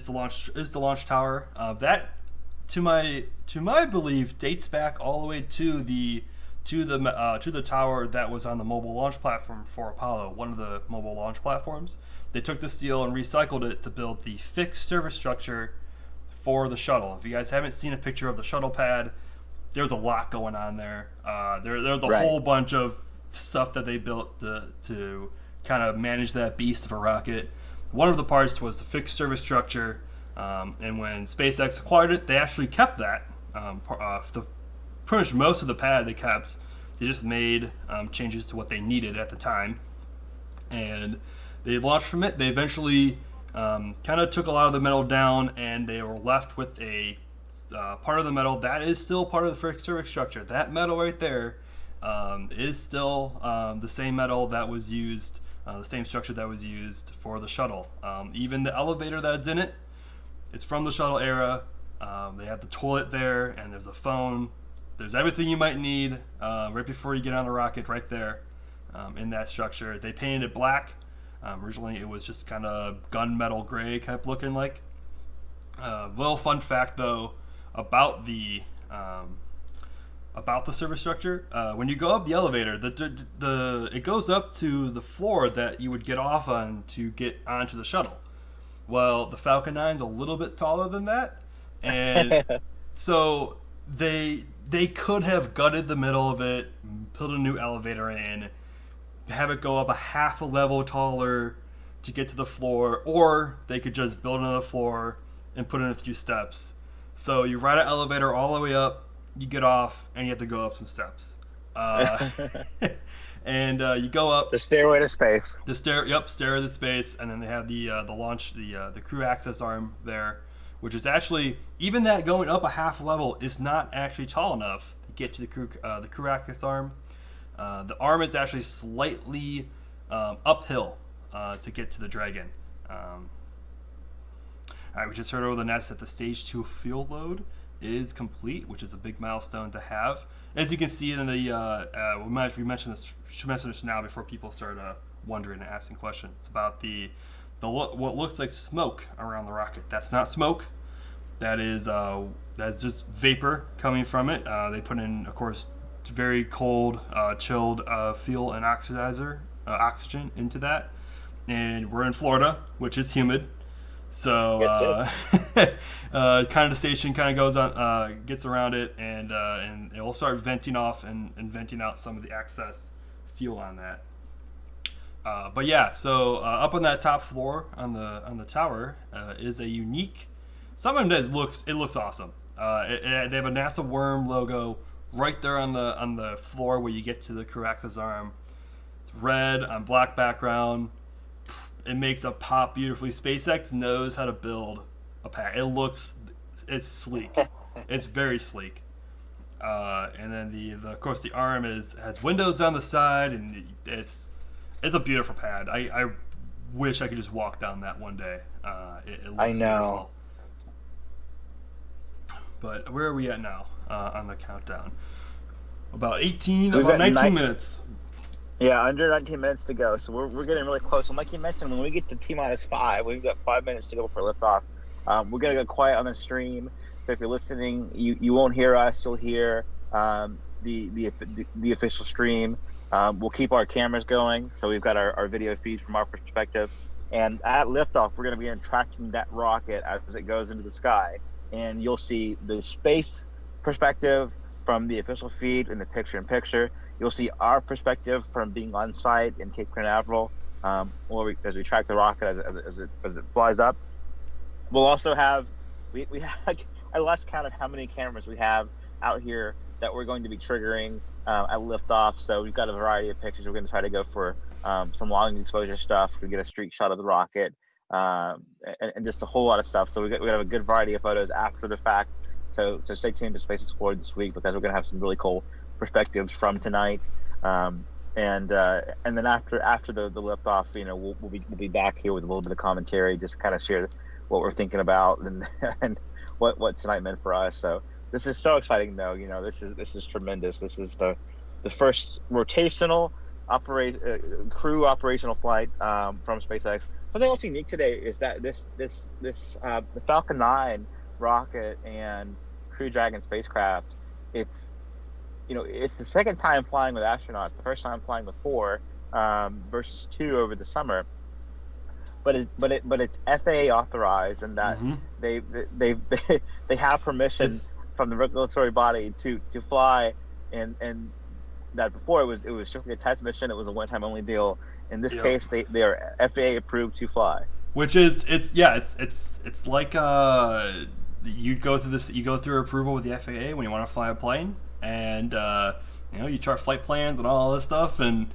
B: launch tower. That to my belief, dates back all the way to the tower that was on the mobile launch platform for Apollo, one of the mobile launch platforms. They took the steel and recycled it to build the fixed service structure for the shuttle. If you guys haven't seen a picture of the shuttle pad, there's a lot going on there. There's a whole bunch of stuff that they built to kind of manage that beast of a rocket. One of the parts was the fixed service structure, and when SpaceX acquired it, they actually kept that. Pretty much most of the pad they kept. They just made changes to what they needed at the time, and they launched from it. They eventually kind of took a lot of the metal down, and they were left with a part of the metal that is still part of the fixed service structure. That metal right there is still the same metal that was used, the same structure that was used for the shuttle. Even the elevator that's in it, it's from the shuttle era. They have the toilet there, and there's a phone. There's everything you might need right before you get on the rocket right there in that structure. They painted it black. Originally it was just kind of gunmetal gray kept looking like. Little fun fact though about the service structure. When you go up the elevator, it goes up to the floor that you would get off on to get onto the shuttle. Well, the Falcon 9's a little bit taller than that, and so they could have gutted the middle of it, put a new elevator in, have it go up a half a level taller to get to the floor, or they could just build another floor and put in a few steps. So you ride an elevator all the way up, you get off, and you have to go up some steps. And you go up
C: The stairway to space.
B: stairway to space, and then they have the launch, the crew access arm there, which is actually, even that going up a half level is not actually tall enough to get to the crew access arm. The arm is actually slightly uphill to get to the Dragon. All right, we just heard over the nets that the stage 2 fuel load is complete, which is a big milestone to have. As you can see in the, we mentioned this, should mention this now before people start wondering and asking questions. It's about what looks like smoke around the rocket. That's not smoke. That's just vapor coming from it. They put in, of course, very cold, chilled fuel and oxygen into that. And we're in Florida, which is humid. So kind of the station kind of goes on, gets around it, and it will start venting off and venting out some of the excess fuel on that. But yeah, so up on that top floor on the tower is a unique, something that looks awesome. They have a NASA worm logo right there on the floor where you get to the crew access arm. It's red on black background. It makes a pop beautifully. SpaceX knows how to build a pad. It's sleek. It's very sleek. And then of course the arm has windows down the side, and it's a beautiful pad. I wish I could just walk down that one day. It looks
C: I know.
B: beautiful. But where are we at now on the countdown? About 19 minutes.
C: Yeah, under 19 minutes to go, so we're getting really close. And like you mentioned, when we get to T-5, we've got 5 minutes to go for liftoff. We're gonna go quiet on the stream, so if you're listening, you won't hear us. You'll hear the official stream. We'll keep our cameras going, so we've got our video feed from our perspective. And at liftoff, we're gonna be tracking that rocket as it goes into the sky, and you'll see the space perspective from the official feed in the picture-in-picture. You'll see our perspective from being on site in Cape Canaveral, as we track the rocket as it flies up. We'll also have we have I lost count of how many cameras we have out here that we're going to be triggering at liftoff. So we've got a variety of pictures. We're going to try to go for some long exposure stuff. We get a streak shot of the rocket and just a whole lot of stuff. So we have a good variety of photos after the fact. So stay tuned to Space Explorer this week, because we're going to have some really cool perspectives from tonight, and then after the liftoff, we'll be back here with a little bit of commentary, just kind of share what we're thinking about and what tonight meant for us. So this is so exciting, though. This is tremendous. This is the first rotational crew operational flight from SpaceX. Something else unique today is that the Falcon 9 rocket and Crew Dragon spacecraft, it's it's the second time flying with astronauts. The first time flying with 4 versus 2 over the summer. But it's FAA authorized, and that they have permission from the regulatory body to fly, and that before it was strictly a test mission. It was a one-time only deal. In this case, they are FAA approved to fly.
B: Which is it's like you go through approval with the FAA when you want to fly a plane, and you chart flight plans and all this stuff, and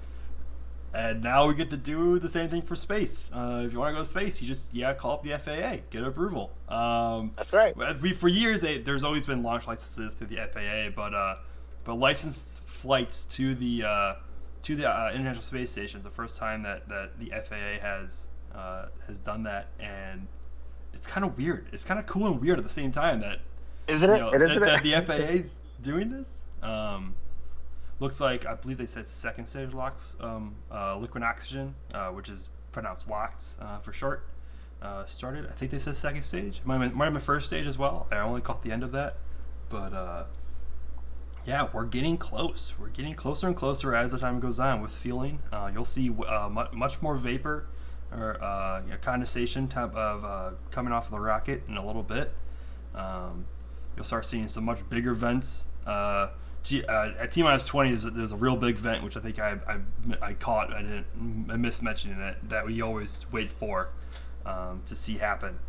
B: now we get to do the same thing for space. If you want to go to space, you just call up the FAA, get approval.
C: That's right.
B: For years, there's always been launch licenses through the FAA, but licensed flights to the International Space Station is the first time that the FAA has done that, and it's kind of weird. It's kind of cool and weird at the same time that that the FAA's doing this. Looks like, I believe they said second stage liquid oxygen, which is pronounced LOX for short, started. I think they said second stage. Might have been first stage as well. I only caught the end of that, but we're getting close. We're getting closer and closer as the time goes on with fueling. You'll see much more vapor or condensation type of coming off of the rocket in a little bit. You'll start seeing some much bigger vents. At T-minus 20, there's a real big vent, which I think I caught. I missed mentioning that we always wait for to see happen.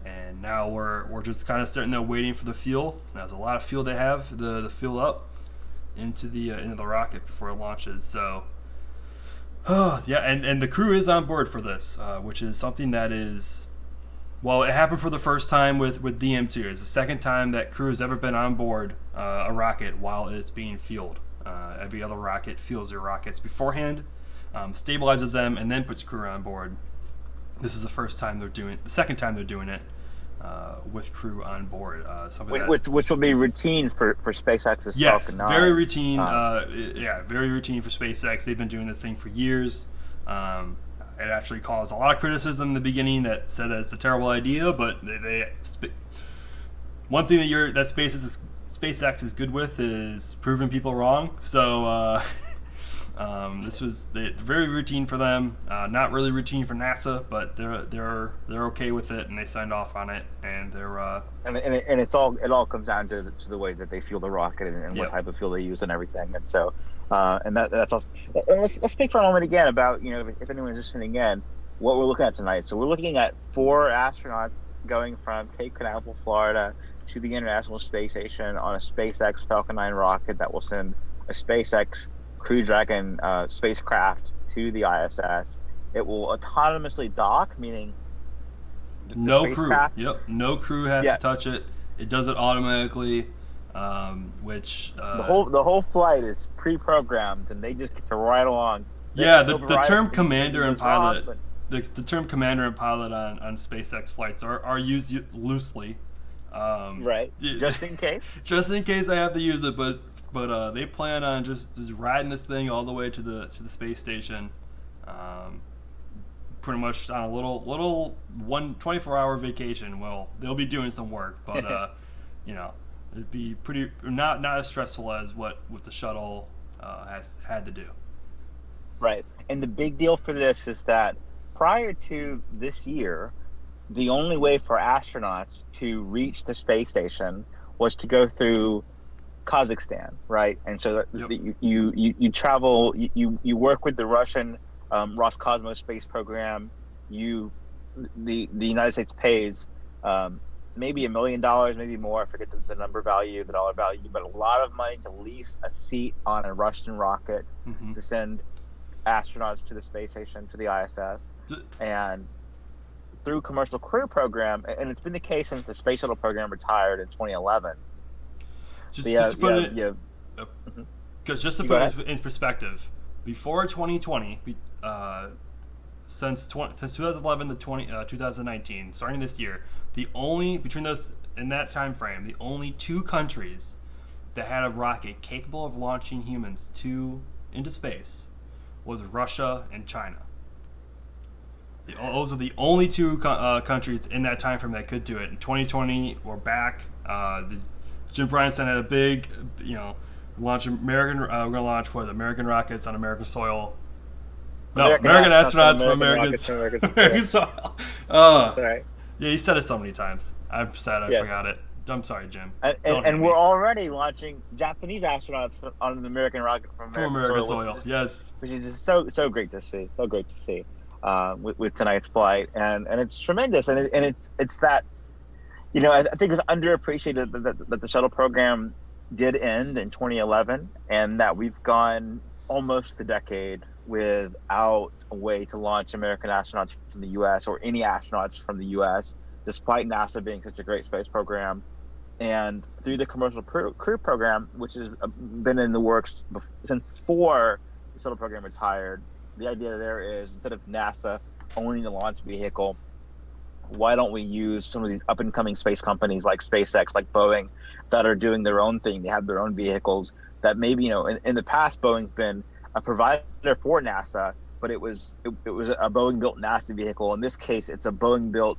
B: And now we're just kind of sitting there waiting for the fuel. There's a lot of fuel they have the fuel up into the rocket before it launches. So and the crew is on board for this, which is something that is. Well, it happened for the first time with DM2. It's the second time that crew has ever been on board a rocket while it's being fueled. Every other rocket fuels their rockets beforehand, stabilizes them, and then puts crew on board. This is the second time they're doing it with crew on board.
C: Which will be routine for SpaceX's Falcon 9.
B: Very routine. Very routine for SpaceX. They've been doing this thing for years. It actually caused a lot of criticism in the beginning that said that it's a terrible idea, but one thing that SpaceX is good with is proving people wrong. So this was very routine for them. Not really routine for NASA, but they're okay with it, and they signed off on it, and they're
C: and it all comes down to the way that they fuel the rocket and what type of fuel they use and everything, and so. And that's also. And let's speak for a moment again about if anyone's listening in, what we're looking at tonight. So we're looking at 4 astronauts going from Cape Canaveral, Florida, to the International Space Station on a SpaceX Falcon 9 rocket that will send a SpaceX Crew Dragon spacecraft to the ISS. It will autonomously dock, meaning
B: no crew. Yep, no crew has to touch it. It does it automatically. Which
C: the whole flight is pre-programmed, and they just get to ride along.
B: The term commander and pilot, the term commander and pilot on SpaceX flights are used loosely.
C: Right. Just in case.
B: Just in case I have to use it, but they plan on just riding this thing all the way to the space station. Pretty much on a little 24-hour vacation. Well, they'll be doing some work, but it'd be pretty not as stressful as what the shuttle has had to do.
C: Right, and the big deal for this is that prior to this year, the only way for astronauts to reach the space station was to go through Kazakhstan, right? And so you travel, you work with the Russian Roscosmos space program. The United States pays. Maybe $1 million, maybe more. I forget the number value, the dollar value, but a lot of money to lease a seat on a Russian rocket to send astronauts to the space station, to the ISS, and through commercial crew program, and it's been the case since the space shuttle program retired in 2011.
B: Just to put it in perspective, before 2020, since 2011 to 2019, starting this year, in that time frame, the only 2 countries that had a rocket capable of launching humans into space was Russia and China. Those are the only 2 countries in that time frame that could do it. In 2020, we're back Jim Bryanson had a big, launch American. We're gonna launch American rockets on American soil. No, American astronauts from American soil.
C: That's right.
B: Yeah, he said it so many times. I'm sad I
C: Yes.
B: forgot it. I'm sorry, Jim.
C: And we're already launching Japanese astronauts on an American rocket from American soil. Which is just so great to see. So great to see with tonight's flight, and it's tremendous, and it's that, I think it's underappreciated that the shuttle program did end in 2011, and that we've gone almost a decade without a way to launch American astronauts from the U.S. or any astronauts from the U.S., despite NASA being such a great space program. And through the commercial crew program, which has been in the works since before the shuttle program retired, the idea there is, instead of NASA owning the launch vehicle, why don't we use some of these up-and-coming space companies like SpaceX, like Boeing, that are doing their own thing? They have their own vehicles that maybe, in the past, Boeing's been a provider for NASA, but it was a Boeing-built NASA vehicle. In this case, it's a Boeing-built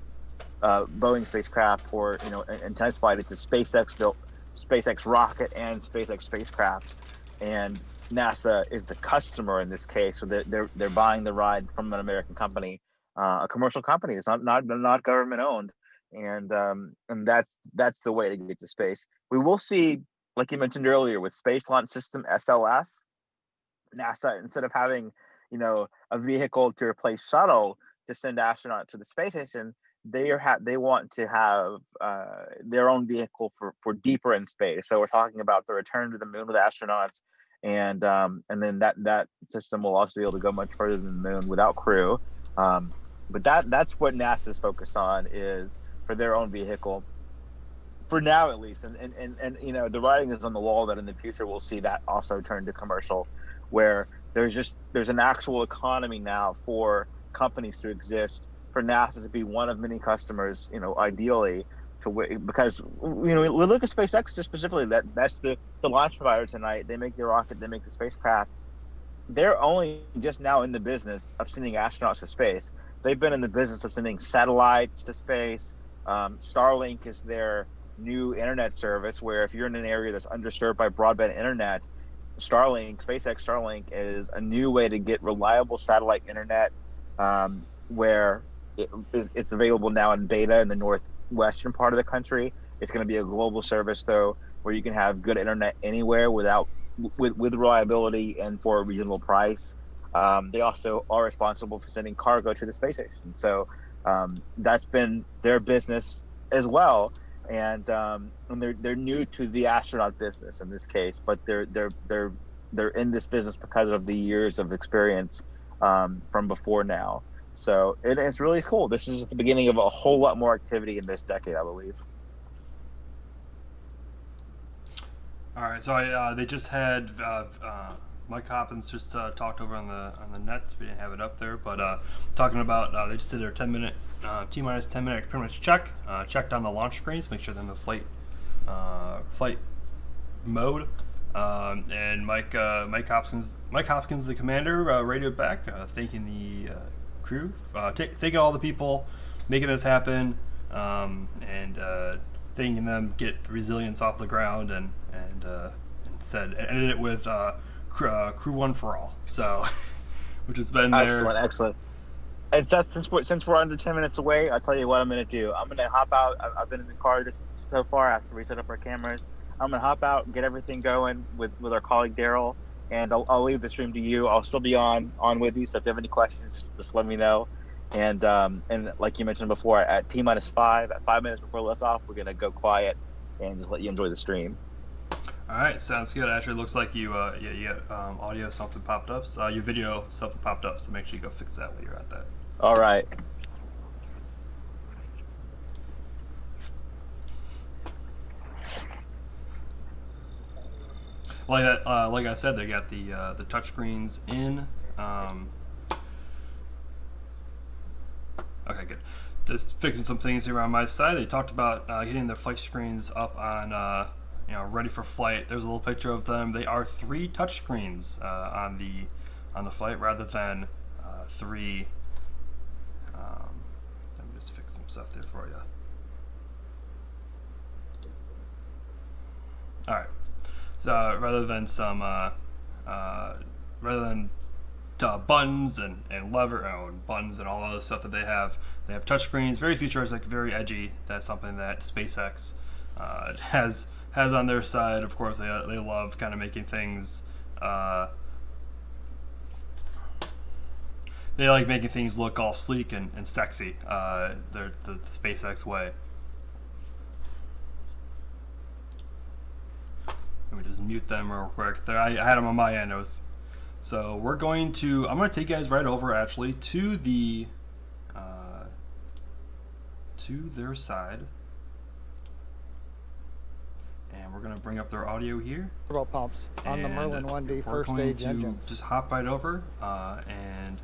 C: Boeing spacecraft, or intensified, it's a SpaceX-built SpaceX rocket and SpaceX spacecraft, and NASA is the customer in this case. So they're buying the ride from an American company, a commercial company. It's not government owned, and that's the way to get to space. We will see, like you mentioned earlier, with Space Launch System (SLS), NASA, instead of having a vehicle to replace shuttle to send astronauts to the space station, they want to have their own vehicle for deeper in space. So we're talking about the return to the moon with astronauts, and then that system will also be able to go much further than the moon without crew. But that's what NASA's focused on, is for their own vehicle, for now at least. And the writing is on the wall that in the future we'll see that also turn to commercial, where there's an actual economy now for companies to exist, for NASA to be one of many customers, ideally, because we look at SpaceX just specifically. That's the launch provider tonight. They make the rocket, they make the spacecraft. They're only just now in the business of sending astronauts to space. They've been in the business of sending satellites to space. Starlink is their new internet service, where if you're in an area that's underserved by broadband internet, SpaceX Starlink is a new way to get reliable satellite internet, where it's available now in beta in the northwestern part of the country. It's going to be a global service, though, where you can have good internet anywhere with reliability and for a reasonable price. They also are responsible for sending cargo to the space station, so that's been their business as well. And they're new to the astronaut business in this case, but they're in this business because of the years of experience from before now. So it's really cool. This is the beginning of a whole lot more activity in this decade, I believe.
B: All right, so they just had Mike Hopkins just talked over on the nets. We didn't have it up there, but talking about they just did their 10-minute T-minus 10-minute pretty much checked on the launch screens, make sure they're in the flight mode. And Mike Hopkins, the commander, radioed back, thanking the crew, thanking all the people making this happen, and thanking them get resilience off the ground, and ended it with Crew-1 for all. So, which has been
C: excellent. And Seth, since we're under 10 minutes away, I'll tell you what I'm going to do. I'm going to hop out. I've been in the car so far after we set up our cameras. I'm going to hop out, get everything going with our colleague Daryl, and I'll leave the stream to you. I'll still be on with you, so if you have any questions, just let me know. And like you mentioned before, at T-5, at 5 minutes before liftoff, we're going to go quiet and just let you enjoy the stream.
B: All right, sounds good. Actually, it looks like you audio something popped up. Your video something popped up, so make sure you go fix that while you're at that.
C: All right.
B: Like I said, they got the touch screens in. Okay, good. Just fixing some things here on my side. They talked about getting their flight screens up on ready for flight. There's a little picture of them. They are 3 touch screens on the flight rather than 3. Let me just fix some stuff there for you. All right. So rather than buttons and lever buttons and all of the stuff that they have touchscreens, very futuristic, very edgy. That's something that SpaceX has on their side. Of course, they love kind of making things. They like making things look all sleek and sexy. They're the SpaceX way. Let me just mute them real quick. I had them on my end. So I'm going to take you guys right over actually to their side, and we're going to bring up their audio here.
E: Turbo pumps on the Merlin 1D first stage engines.
B: Just hop right over and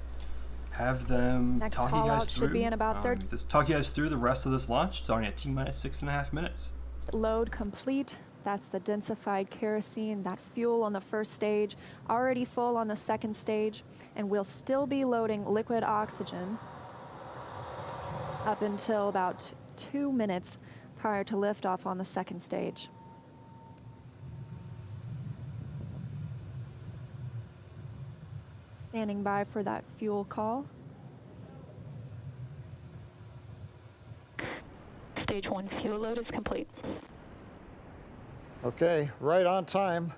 B: have them
F: Next
B: talk you
F: call
B: guys
F: out
B: through.
F: should be in about 30.
B: Just talk you guys through the rest of this launch, starting at T-minus 6.5 minutes.
F: Load complete. That's the densified kerosene, that fuel on the first stage, already full on the second stage, and we'll still be loading liquid oxygen up until about 2 minutes prior to liftoff on the second stage. Standing by for that fuel call.
G: Stage 1 fuel load is complete.
E: Okay, right on time,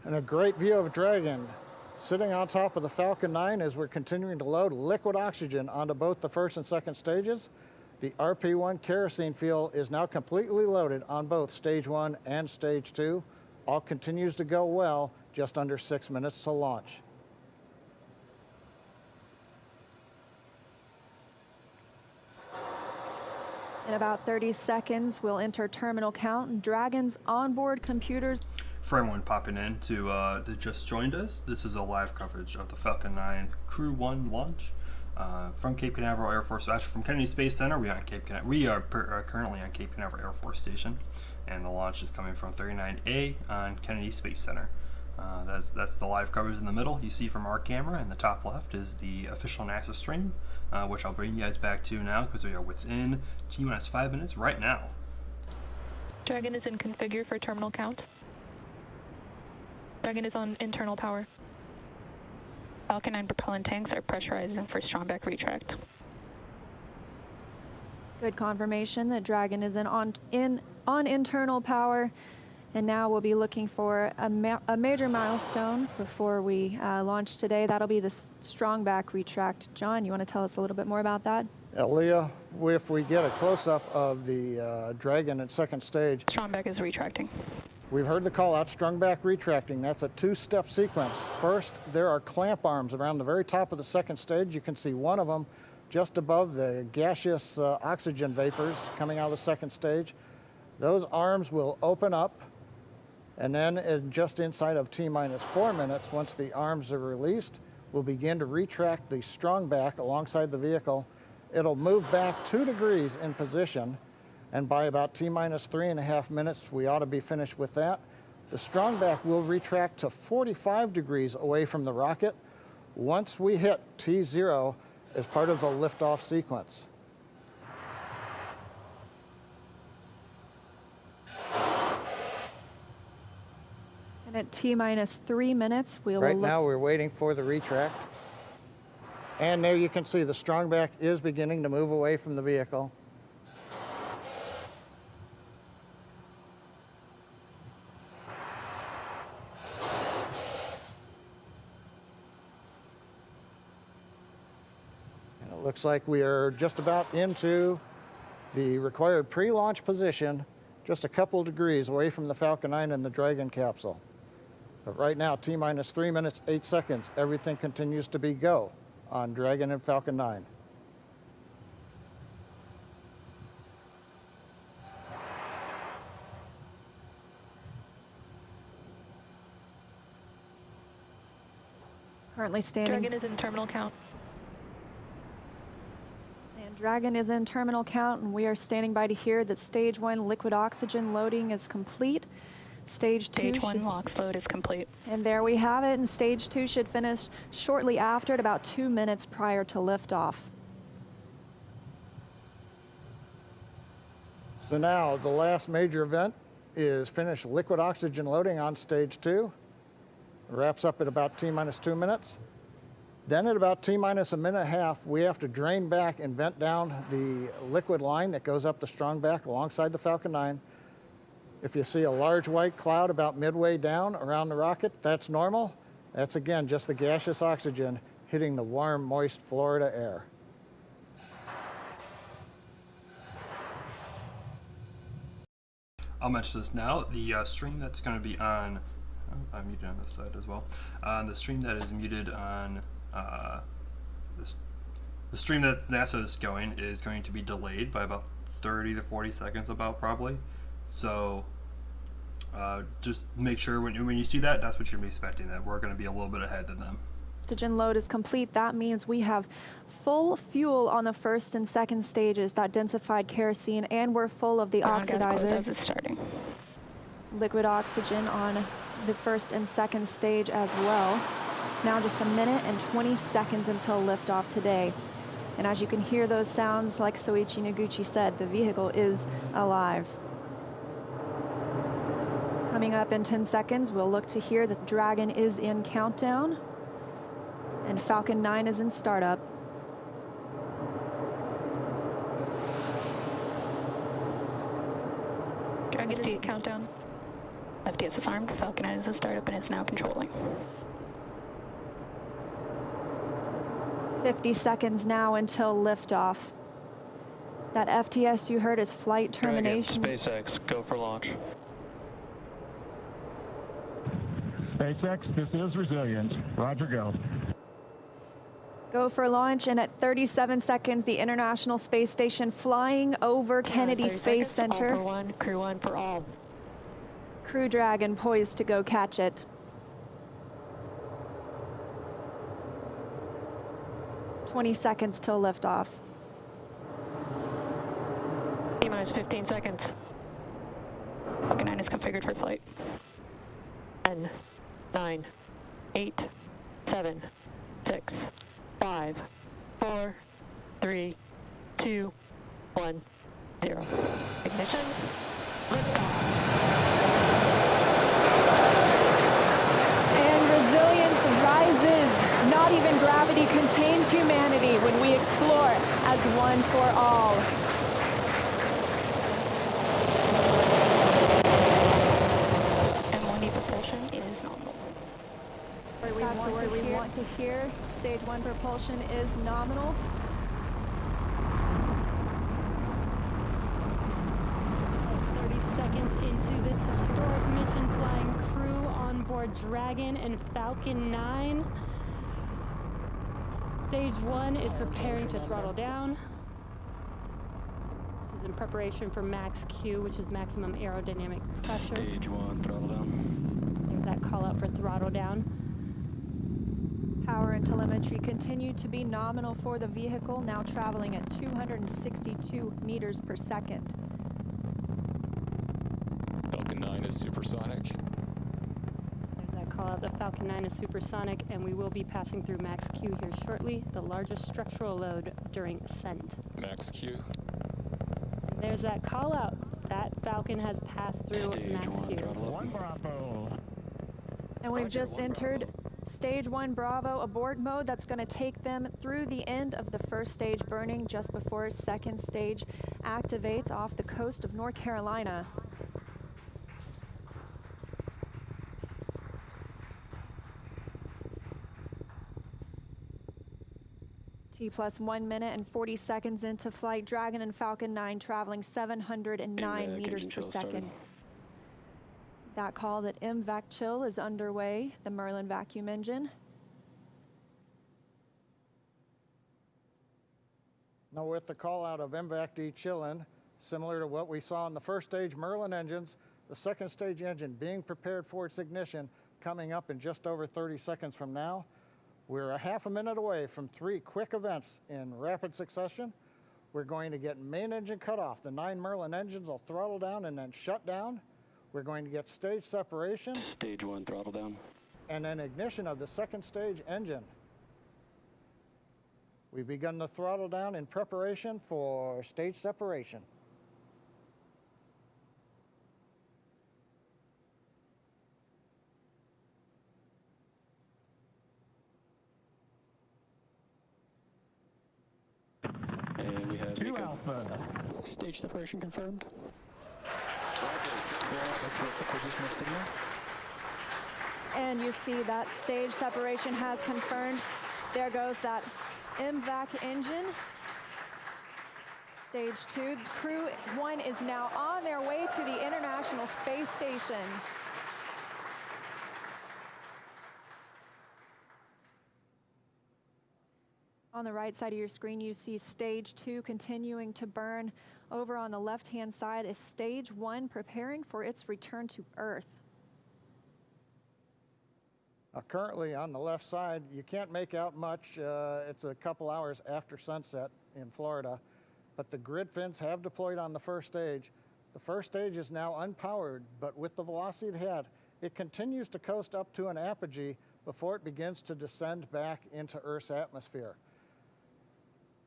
E: and a great view of Dragon sitting on top of the Falcon 9 as we're continuing to load liquid oxygen onto both the first and second stages. The RP1 kerosene fuel is now completely loaded on both stage 1 and stage 2. All continues to go well, just under 6 minutes to launch.
F: In about 30 seconds, we'll enter terminal count. Dragon's onboard computers.
B: For everyone popping in to just joined us, this is a live coverage of the Falcon 9 Crew-1 launch from Cape Canaveral Air Force. Actually, from Kennedy Space Center, we are currently on Cape Canaveral Air Force Station, and the launch is coming from 39A on Kennedy Space Center. That's the live coverage in the middle. You see from our camera, and the top left is the official NASA stream, which I'll bring you guys back to now because we are within T-minus 5 minutes right now.
G: Dragon is in configure for terminal count. Dragon is on internal power. Falcon 9 propellant tanks are pressurizing for strongback retract.
F: Good confirmation that Dragon is on internal power. And now we'll be looking for a major milestone before we launch today. That'll be the strongback retract. John, you want to tell us a little bit more about that?
E: Leah, if we get a close-up of the Dragon at second stage.
G: Strongback is retracting.
E: We've heard the call out, strongback retracting. That's a two-step sequence. First, there are clamp arms around the very top of the second stage. You can see one of them just above the gaseous oxygen vapors coming out of the second stage. Those arms will open up. And then just inside of T-minus 4 minutes, once the arms are released, we'll begin to retract the strongback alongside the vehicle. It'll move back 2 degrees in position, and by about T-minus 3.5 minutes, we ought to be finished with that. The strongback will retract to 45 degrees away from the rocket once we hit T0 as part of the liftoff sequence.
F: At T-minus 3 minutes, we will
E: Right now we're waiting for the retract. And there you can see the strongback is beginning to move away from the vehicle. And it looks like we are just about into the required pre-launch position, just a couple of degrees away from the Falcon 9 and the Dragon capsule. But right now, T-minus 3 minutes, 8 seconds, everything continues to be go on Dragon and Falcon 9.
F: currently standing.
G: Dragon is in terminal count.
F: And Dragon is in terminal count, and we are standing by to hear that stage 1 liquid oxygen loading is complete. Stage 2
G: Stage 1 LOX load is complete.
F: And there we have it, and stage 2 should finish shortly after at about 2 minutes prior to liftoff.
E: So now, the last major event is finished liquid oxygen loading on stage 2. Wraps up at about T-minus 2 minutes. Then at about T-minus a minute and a half, we have to drain back and vent down the liquid line that goes up the strong back alongside the Falcon 9. If you see a large white cloud about midway down around the rocket, that's normal. That's again just the gaseous oxygen hitting the warm, moist Florida air.
B: I'll mention this now. The stream that's going to be on, I'm muted on this side as well. The stream that is muted on the stream that NASA is going to be delayed by about 30 to 40 seconds, about probably. So just make sure when you see that, that's what you're going to be expecting. That we're going to be a little bit ahead of them.
F: Oxygen load is complete. That means we have full fuel on the first and second stages, that densified kerosene, and we're full of the oxidizer. Liquid oxygen on the first and second stage as well. Now just a minute and 20 seconds until liftoff today. And as you can hear those sounds, like Soichi Noguchi said, the vehicle is alive. Coming up in 10 seconds, we'll look to hear that Dragon is in countdown. And Falcon 9 is in startup.
G: Dragon to countdown. FTS is armed. Falcon 9 is in startup and is now controlling.
F: 50 seconds now until liftoff. That FTS you heard is flight termination.
H: Dragon, SpaceX, go for launch.
I: SpaceX, this is Resilient. Roger, go.
F: Go for launch, and at 37 seconds, the International Space Station flying over Kennedy Space Center.
G: All for one, Crew 1 for all.
F: Crew Dragon poised to go catch it. 20 seconds till liftoff.
G: T-minus 15 seconds. Falcon 9 is configured for flight. 10, 9, 8, 7, 6, 5, 4, 3, 2, 1, 0. Ignition. Liftoff.
F: And resilience rises. Not even gravity contains humanity when we explore as one for all.
G: M1E propulsion is nominal.
F: That's the word we want to hear. Stage 1 propulsion is nominal.
J: As 30 seconds into this historic mission, flying crew on board Dragon and Falcon 9. Stage 1 is preparing to throttle down. This is in preparation for max Q, which is maximum aerodynamic pressure.
H: Stage 1, throttle down.
J: There's that call out for throttle down.
F: Power and telemetry continue to be nominal for the vehicle, now traveling at 262 meters per second.
K: Falcon 9 is supersonic.
J: There's that call out. The Falcon 9 is supersonic, and we will be passing through max Q here shortly, the largest structural load during ascent.
K: Max Q.
J: There's that call out. That Falcon has passed through
H: Stage
J: max
H: 1,
J: Q.
H: throttle up.
I: 1 Bravo.
F: And we've just entered Stage 1 Bravo abort mode. That's going to take them through the end of the first stage burning just before second stage activates off the coast of North Carolina. T plus 1 minute and 40 seconds into flight. Dragon and Falcon 9 traveling 709 meters per second. That call that MVAC chill is underway, the Merlin vacuum engine.
E: Now with the call out of MVAC-D chillin, similar to what we saw in the first stage Merlin engines, the second stage engine being prepared for its ignition coming up in just over 30 seconds from now. We're a half a minute away from 3 quick events in rapid succession. We're going to get main engine cut off. The 9 Merlin engines will throttle down and then shut down. We're going to get stage separation.
H: Stage 1, throttle down.
E: And then ignition of the second stage engine. We've begun the throttle down in preparation for stage separation.
I: Alpha.
K: Stage separation confirmed.
F: And you see that stage separation has confirmed. There goes that MVAC engine. Stage 2. Crew-1 is now on their way to the International Space Station. On the right side of your screen, you see Stage 2 continuing to burn. Over on the left-hand side is Stage 1 preparing for its return to Earth.
E: Currently on the left side, you can't make out much. It's a couple hours after sunset in Florida, but the grid fins have deployed on the first stage. The first stage is now unpowered, but with the velocity it had, it continues to coast up to an apogee before it begins to descend back into Earth's atmosphere.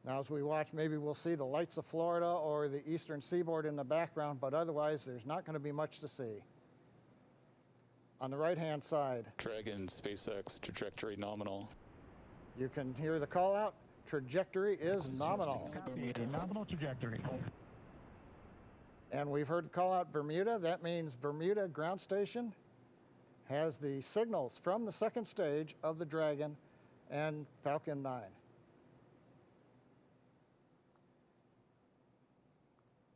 E: Now, as we watch, maybe we'll see the lights of Florida or the eastern seaboard in the background, but otherwise there's not going to be much to see. On the right-hand side,
K: Dragon SpaceX trajectory nominal.
E: you can hear the call out. Trajectory is nominal.
I: Nominal trajectory.
E: And we've heard the call out Bermuda. That means Bermuda ground station has the signals from the second stage of the Dragon and Falcon 9.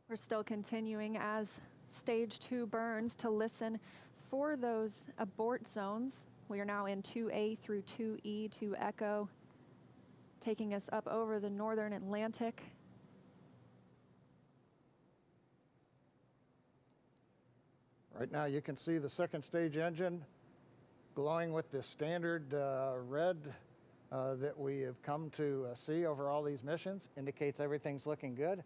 F: We're still continuing as Stage 2 burns to listen for those abort zones. We are now in 2A through 2E to Echo, taking us up over the northern Atlantic.
E: Right now you can see the second stage engine glowing with the standard red that we have come to see over all these missions. Indicates everything's looking good.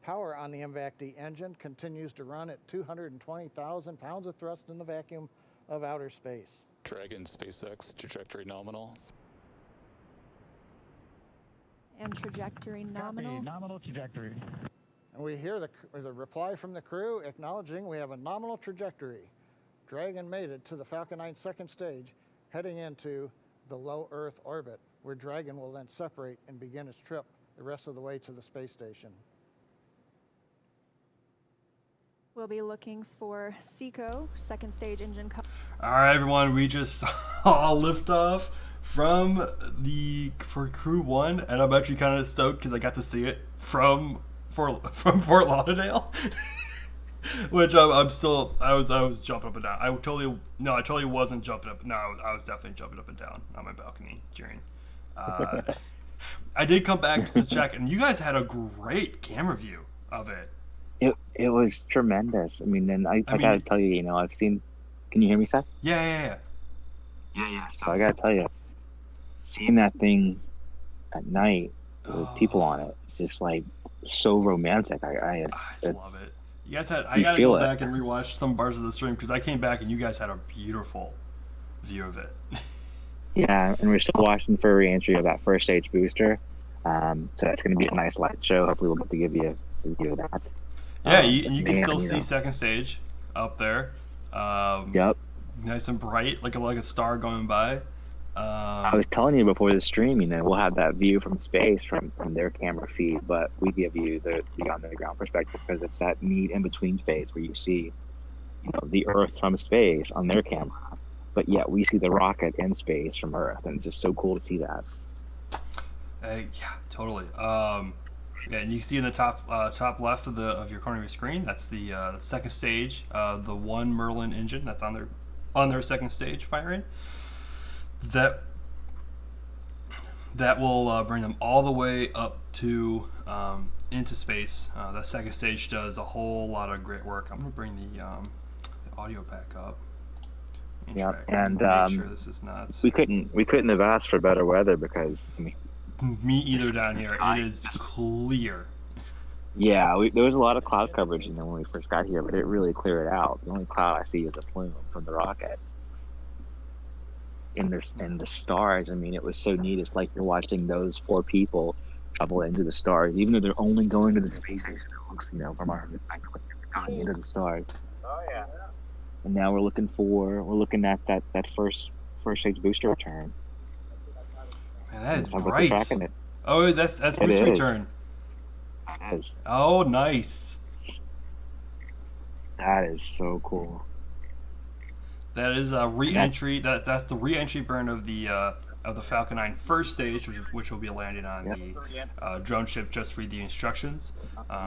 E: Power on the MVAC-D engine continues to run at 220,000 pounds of thrust in the vacuum of outer space.
K: Dragon SpaceX trajectory nominal.
F: And trajectory nominal.
I: Copy. Nominal trajectory.
E: And we hear the reply from the crew acknowledging we have a nominal trajectory. Dragon made it to the Falcon 9 second stage, heading into the low Earth orbit, where Dragon will then separate and begin its trip the rest of the way to the space station.
F: We'll be looking for SECO, second stage engine.
B: All right, everyone, we just saw liftoff for Crew-1, and I'm actually kind of stoked because I got to see it from Fort Lauderdale, which I was jumping up and down. I totally wasn't jumping up. No, I was definitely jumping up and down on my balcony cheering. I did come back just to check, and you guys had a great camera view of it.
L: It was tremendous. I mean, and I gotta tell you, I've seen. Can you hear me, Seth?
B: Yeah.
L: So I gotta tell you, seeing that thing at night with people on it, it's just like so romantic. I
B: love it. You guys had. I gotta go back and rewatch some parts of the stream because I came back and you guys had a beautiful view of it.
L: Yeah, and we're still watching for re-entry of that first stage booster. So it's going to be a nice light show. Hopefully, we'll get to give you a review of that.
B: Yeah, and you can still see second stage up there.
L: Yep.
B: Nice and bright, like a star going by.
L: I was telling you before the stream, we'll have that view from space from their camera feed, but we give you the on-the-ground perspective because it's that neat in-between phase where you see, the Earth from space on their camera, but yet we see the rocket in space from Earth, and it's just so cool to see that.
B: Yeah, totally. Yeah, and you see in the top left of your corner of your screen, that's the second stage, the one Merlin engine that's on their second stage firing. That will bring them all the way up to into space. The second stage does a whole lot of great work. I'm gonna bring the audio back up.
L: Yeah, and
B: make sure this is not.
L: We couldn't have asked for better weather because
B: me either down here. It is clear.
L: Yeah, there was a lot of cloud coverage, when we first got here, but it really cleared out. The only cloud I see is a plume from the rocket. And the stars, it was so neat. It's like you're watching those 4 people travel into the stars, even though they're only going to the space station. It looks, from our perspective, they're going into the stars.
C: Oh yeah.
L: And now we're looking at that first stage booster return.
B: Man, that is bright. Oh, that's booster return.
L: That is.
B: Oh, nice.
L: That is so cool.
B: That is a re-entry. That's the re-entry burn of the Falcon 9 first stage, which will be landing on the drone ship. Just read the instructions.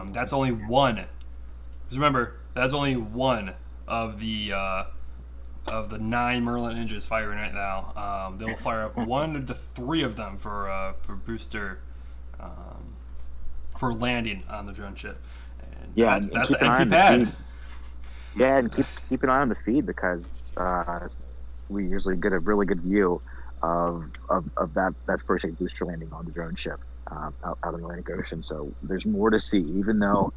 B: That's only one. Just remember, that's only one of the 9 Merlin engines firing right now. They'll fire up 1 to 3 of them for booster for landing on the drone ship. And
L: Yeah,
B: that's
L: keep
B: an
L: an eye
B: empty
L: on the
B: pad.
L: feed. Yeah, and keep an eye on the feed because we usually get a really good view of that first aid booster landing on the drone ship out in the Atlantic Ocean. So there's more to see, even though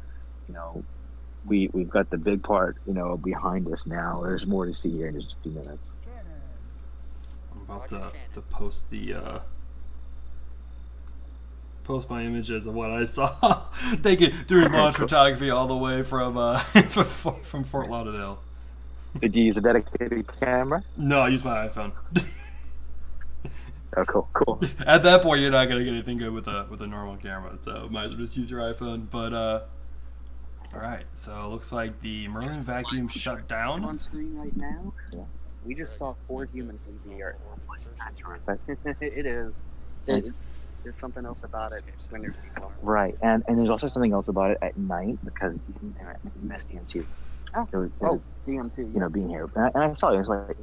L: we've got the big part behind us now. There's more to see here in just a few minutes.
B: I'm about to post post my images of what I saw doing launch photography all the way from from Fort Lauderdale.
L: Did you use a dedicated camera?
B: No, I use my iPhone.
L: Oh, cool.
B: At that point, you're not gonna get anything good with a normal camera, so might as well just use your iPhone. But all right, so it looks like the Merlin vacuum shut down.
M: On screen right now. Yeah. We just saw 4 humans leave the Earth. It is. There's something else about it when you're
L: Right, and there's also something else about it at night because you miss DMT.
M: DMT.
L: Being here, and I saw it. It was like,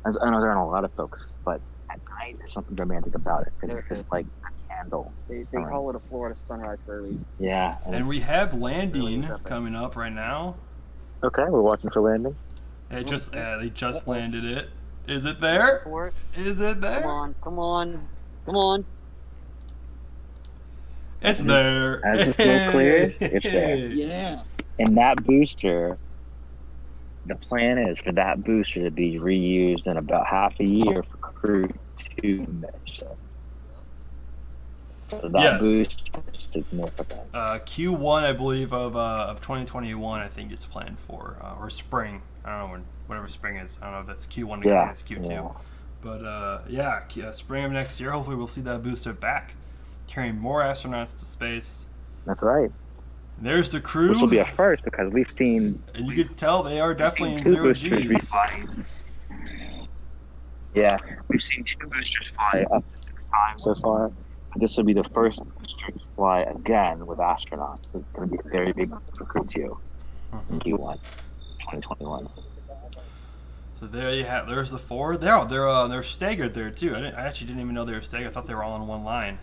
L: I was around a lot of folks, but at night there's something romantic about it because it's just like a candle.
M: They call it a Florida sunrise for a reason.
L: Yeah,
B: and we have landing coming up right now.
L: Okay, we're watching for landing.
B: They just landed it. Is it there? Is it there?
M: Come on.
B: It's there.
L: As the smoke clears, it's there.
M: Yeah.
L: And that booster, the plan is for that booster to be reused in about half a year for Crew 2 mission. So that booster is significant.
B: Q1, I believe, of 2021, I think it's planned for, or spring. I don't know whatever spring is. I don't know if that's Q1 again, it's Q2.
L: Yeah.
B: But spring of next year, hopefully we'll see that booster back, carrying more astronauts to space.
L: That's right.
B: And there's the crew.
L: Which will be a first because we've seen.
B: And you can tell they are definitely in
L: 2
B: zero
L: boosters
B: G's.
L: refly. Yeah, we've seen 2 boosters fly up to 6 times so far. This will be the first booster to fly again with astronauts. So it's going to be very big for Crew 2 in Q1 2021.
B: So there you have. There's the 4. They're staggered there too. I actually didn't even know they were staggered. I thought they were all in one line.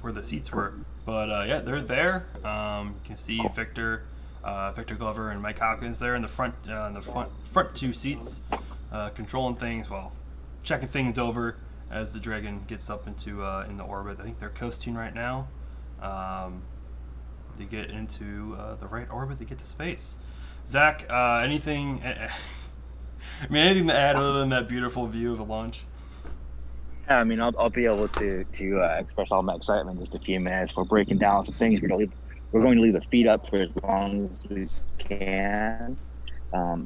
B: Where the seats were. But they're there. You can see Victor Glover and Mike Hopkins there in the front 2 seats, controlling things, checking things over as the Dragon gets up into in the orbit. I think they're coasting right now. They get into the right orbit. They get to space. Zach, anything to add other than that beautiful view of the launch?
L: Yeah, I mean, I'll be able to express all my excitement in just a few minutes. We're breaking down some things. We're going to leave the feet up for as long as we can,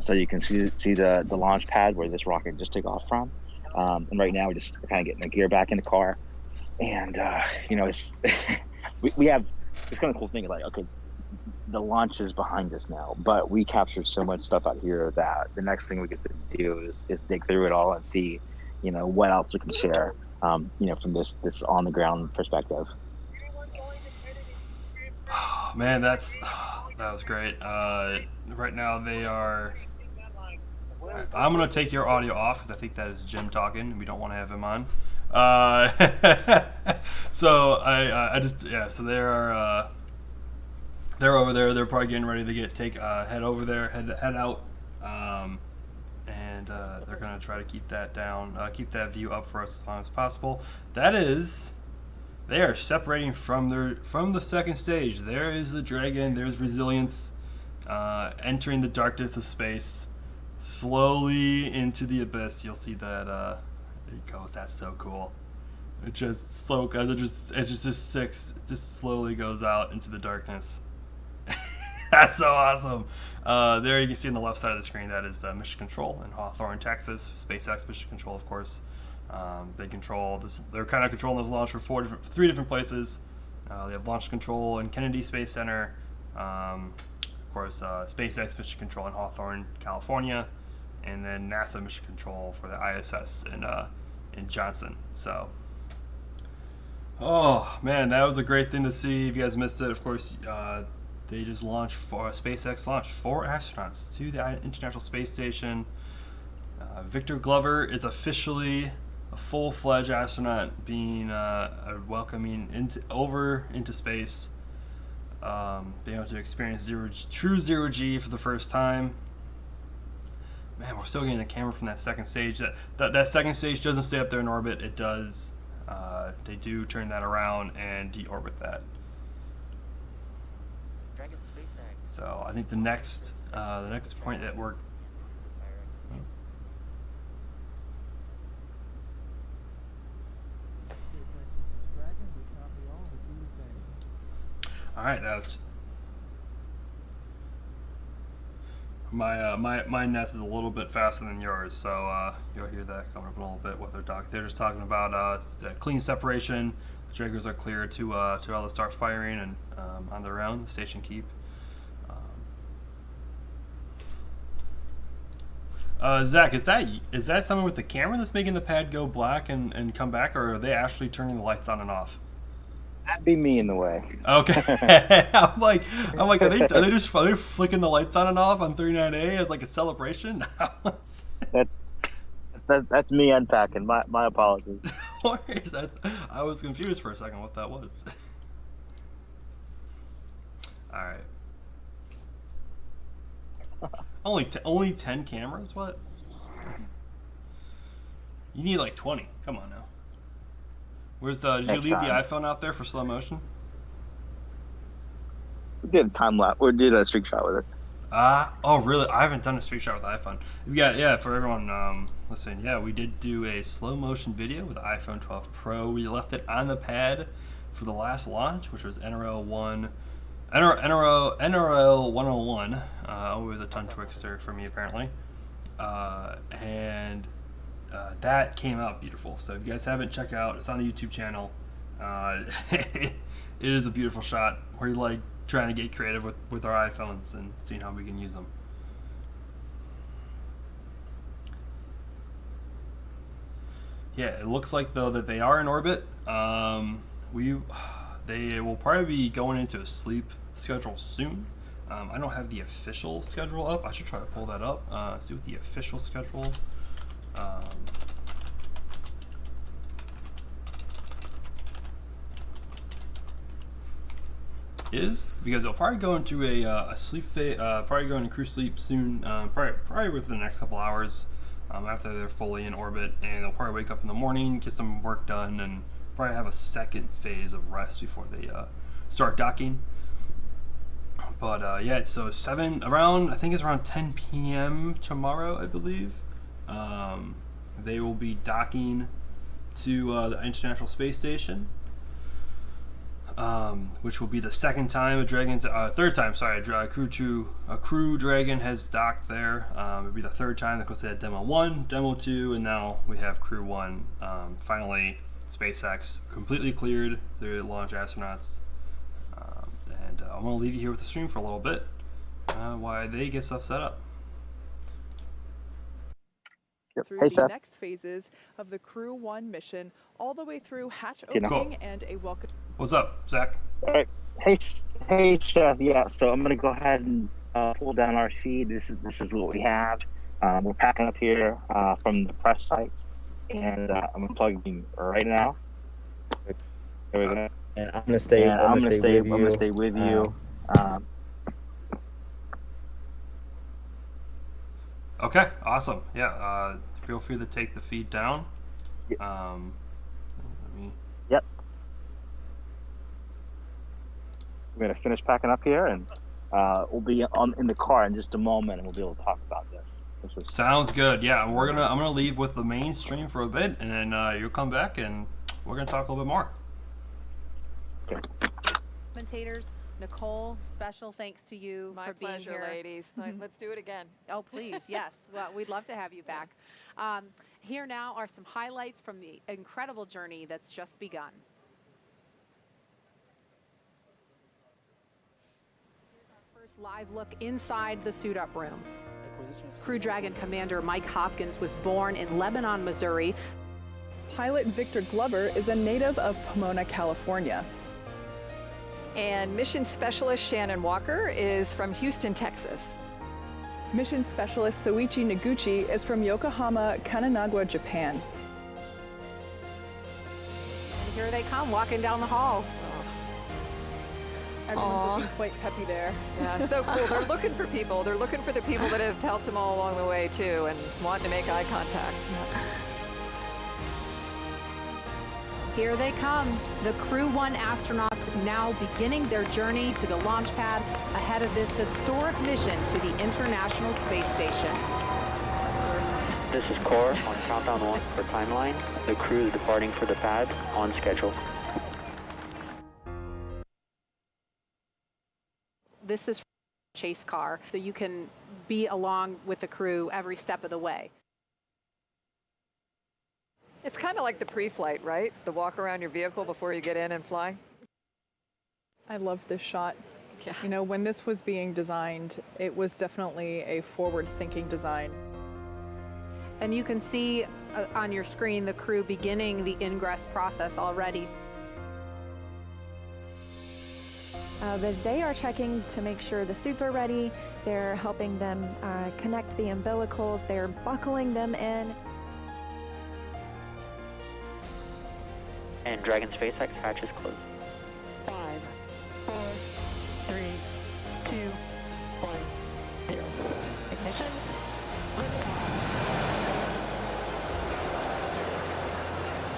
L: so you can see the launch pad where this rocket just took off from. And right now we're kind of getting the gear back in the car, and it's we have this kind of cool thing like, okay, the launch is behind us now, but we captured so much stuff out here that the next thing we get to do is dig through it all and see what else we can share from this on the ground perspective.
B: Man, that was great. Right now they are. I'm gonna take your audio off because I think that is Jim talking, and we don't want to have him on. So So they're over there. They're probably getting ready to head over there, head out, and they're gonna try to keep that down, keep that view up for us as long as possible. They are separating from the second stage. There is the Dragon. There's Resilience, entering the darkness of space, slowly into the abyss. You'll see that. There it goes. That's so cool. It just slowly goes out into the darkness. That's so awesome. There you can see on the left side of the screen, that is Mission Control in Hawthorne, Texas. SpaceX Mission Control, of course. They control this. They're kind of controlling this launch from three different places. They have launch control in Kennedy Space Center, of course, SpaceX Mission Control in Hawthorne, California, and then NASA Mission Control for the ISS in Johnson. So, oh man, that was a great thing to see. If you guys missed it, of course, they just launched SpaceX launched 4 astronauts to the International Space Station. Victor Glover is officially a full-fledged astronaut, being welcoming into space, being able to experience true zero-G for the first time. Man, we're still getting the camera from that second stage. That second stage doesn't stay up there in orbit. It does. They do turn that around and deorbit that.
D: Dragon SpaceX.
B: So I think the next point that we're all right. That's my nest is a little bit faster than yours, so you'll hear that coming up in a little bit. What they're talking, they're just talking about clean separation. The triggers are clear to all the start firing and on their own. The station keep. Zach, is that something with the camera that's making the pad go black and come back, or are they actually turning the lights on and off?
L: That'd be me in the way.
B: Okay. I'm like, are they just flicking the lights on and off on 39A as like a celebration?
C: That's me unpacking. My apologies.
B: No worries. I was confused for a second what that was. All right. Only 10 cameras? What? You need like 20. Come on now. Where's did you leave the iPhone out there for slow motion?
C: We did a time lapse. We did a streak shot with it.
B: Oh really? I haven't done a streak shot with the iPhone. Yeah, for everyone listening, yeah, we did do a slow motion video with the iPhone 12 Pro. We left it on the pad for the last launch, which was NRL 101. Always a tongue twister for me apparently. And that came out beautiful. So if you guys haven't, check out. It's on the YouTube channel. It is a beautiful shot. We're like trying to get creative with our iPhones and seeing how we can use them. Yeah, it looks like though that they are in orbit. They will probably be going into a sleep schedule soon. I don't have the official schedule up. I should try to pull that up. See what the official schedule. Is because they'll probably go into a sleep phase, probably go into crew sleep soon, probably within the next couple hours after they're fully in orbit, and they'll probably wake up in the morning, get some work done, and probably have a second phase of rest before they start docking. But yeah, so I think it's around 10 p.m. tomorrow, I believe. They will be docking to the International Space Station, which will be the second time third time, sorry, a Crew Dragon has docked there. It'll be the third time. Of course, they had Demo 1, Demo 2, and now we have Crew 1. Finally, SpaceX completely cleared their launch astronauts. And I'm going to leave you here with the stream for a little bit while they get stuff set up.
N: Through the next phases of the Crew-1 mission, all the way through hatch opening and a welcome.
B: What's up, Zach?
C: All right. Hey, Chef. Yeah. So I'm gonna go ahead and pull down our feed. This is what we have. We're packing up here from the press site, and I'm gonna plug in right now. There we go.
O: And I'm gonna stay. I'm gonna stay with you.
B: Okay, awesome. Yeah, feel free to take the feed down.
C: Yep. We're gonna finish packing up here, and we'll be in the car in just a moment, and we'll be able to talk about this.
B: Sounds good. Yeah, I'm gonna leave with the main stream for a bit, and then you'll come back, and we're gonna talk a little bit more.
N: Commentators Nicole, special thanks to you
P: My
N: for being
P: pleasure,
N: here.
P: ladies. Let's do it again.
N: Oh, please, yes. Well, we'd love to have you back. Here now are some highlights from the incredible journey that's just begun. Here's our first live look inside the suit-up room. Crew Dragon Commander Mike Hopkins was born in Lebanon, Missouri.
Q: Pilot Victor Glover is a native of Pomona, California.
P: And Mission Specialist Shannon Walker is from Houston, Texas.
Q: Mission Specialist Soichi Noguchi is from Yokohama, Kanagawa, Japan.
N: And here they come, walking down the hall.
Q: Everyone's looking quite peppy there.
P: Yeah, so cool. They're looking for people. They're looking for the people that have helped them all along the way, too, and wanting to make eye contact.
N: Here they come, the Crew-1 astronauts now beginning their journey to the launch pad ahead of this historic mission to the International Space Station.
R: This is Core on countdown 1 for timeline. The crew is departing for the pad on schedule.
N: This is a chase car, so you can be along with the crew every step of the way.
P: It's kind of like the pre-flight, right? The walk around your vehicle before you get in and fly.
Q: I love this shot.
P: Yeah.
Q: You know, when this was being designed, it was definitely a forward-thinking design.
N: And you can see on your screen the crew beginning the ingress process already.
F: But they are checking to make sure the suits are ready. They're helping them connect the umbilicals. They're buckling them in.
R: And Dragon SpaceX hatch is closed.
G: 5, 4, 3, 2, 1, 0. Ignition.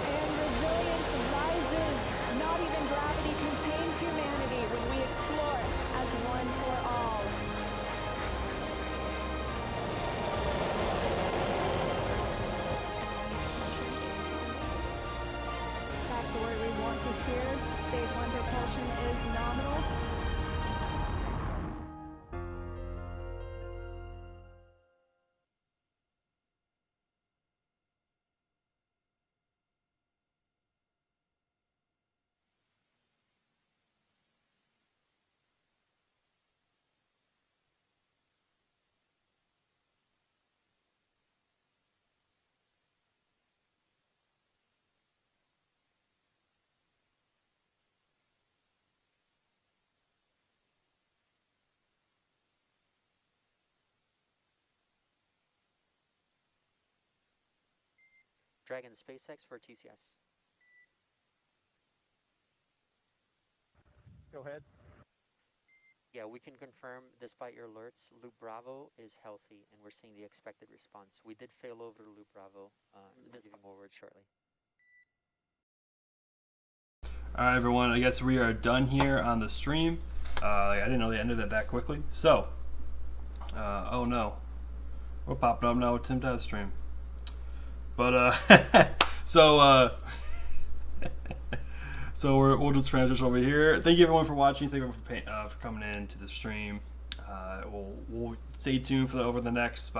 F: And resilience rises. Not even gravity contains humanity when we explore as one for all. That's the word we want to hear. Stage 1 propulsion is nominal.
D: Dragon SpaceX for TCS.
I: Go ahead.
D: Yeah, we can confirm, despite your alerts, Loop Bravo is healthy, and we're seeing the expected response. We did fail over Loop Bravo. This is moving forward shortly.
B: All right, everyone. I guess we are done here on the stream. I didn't know they ended it that quickly. So, oh no, we're popping up now with Tim Dad's stream. But so we'll just transition over here. Thank you everyone for watching. Thank you everyone for coming in to the stream. We'll stay tuned for over the next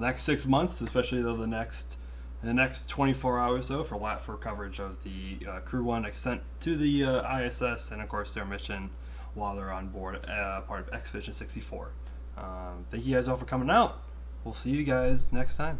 B: next 6 months, especially though the next 24 hours though for coverage of the Crew-1 ascent to the ISS and of course their mission while they're on board, part of Expedition 64. Thank you guys all for coming out. We'll see you guys next time.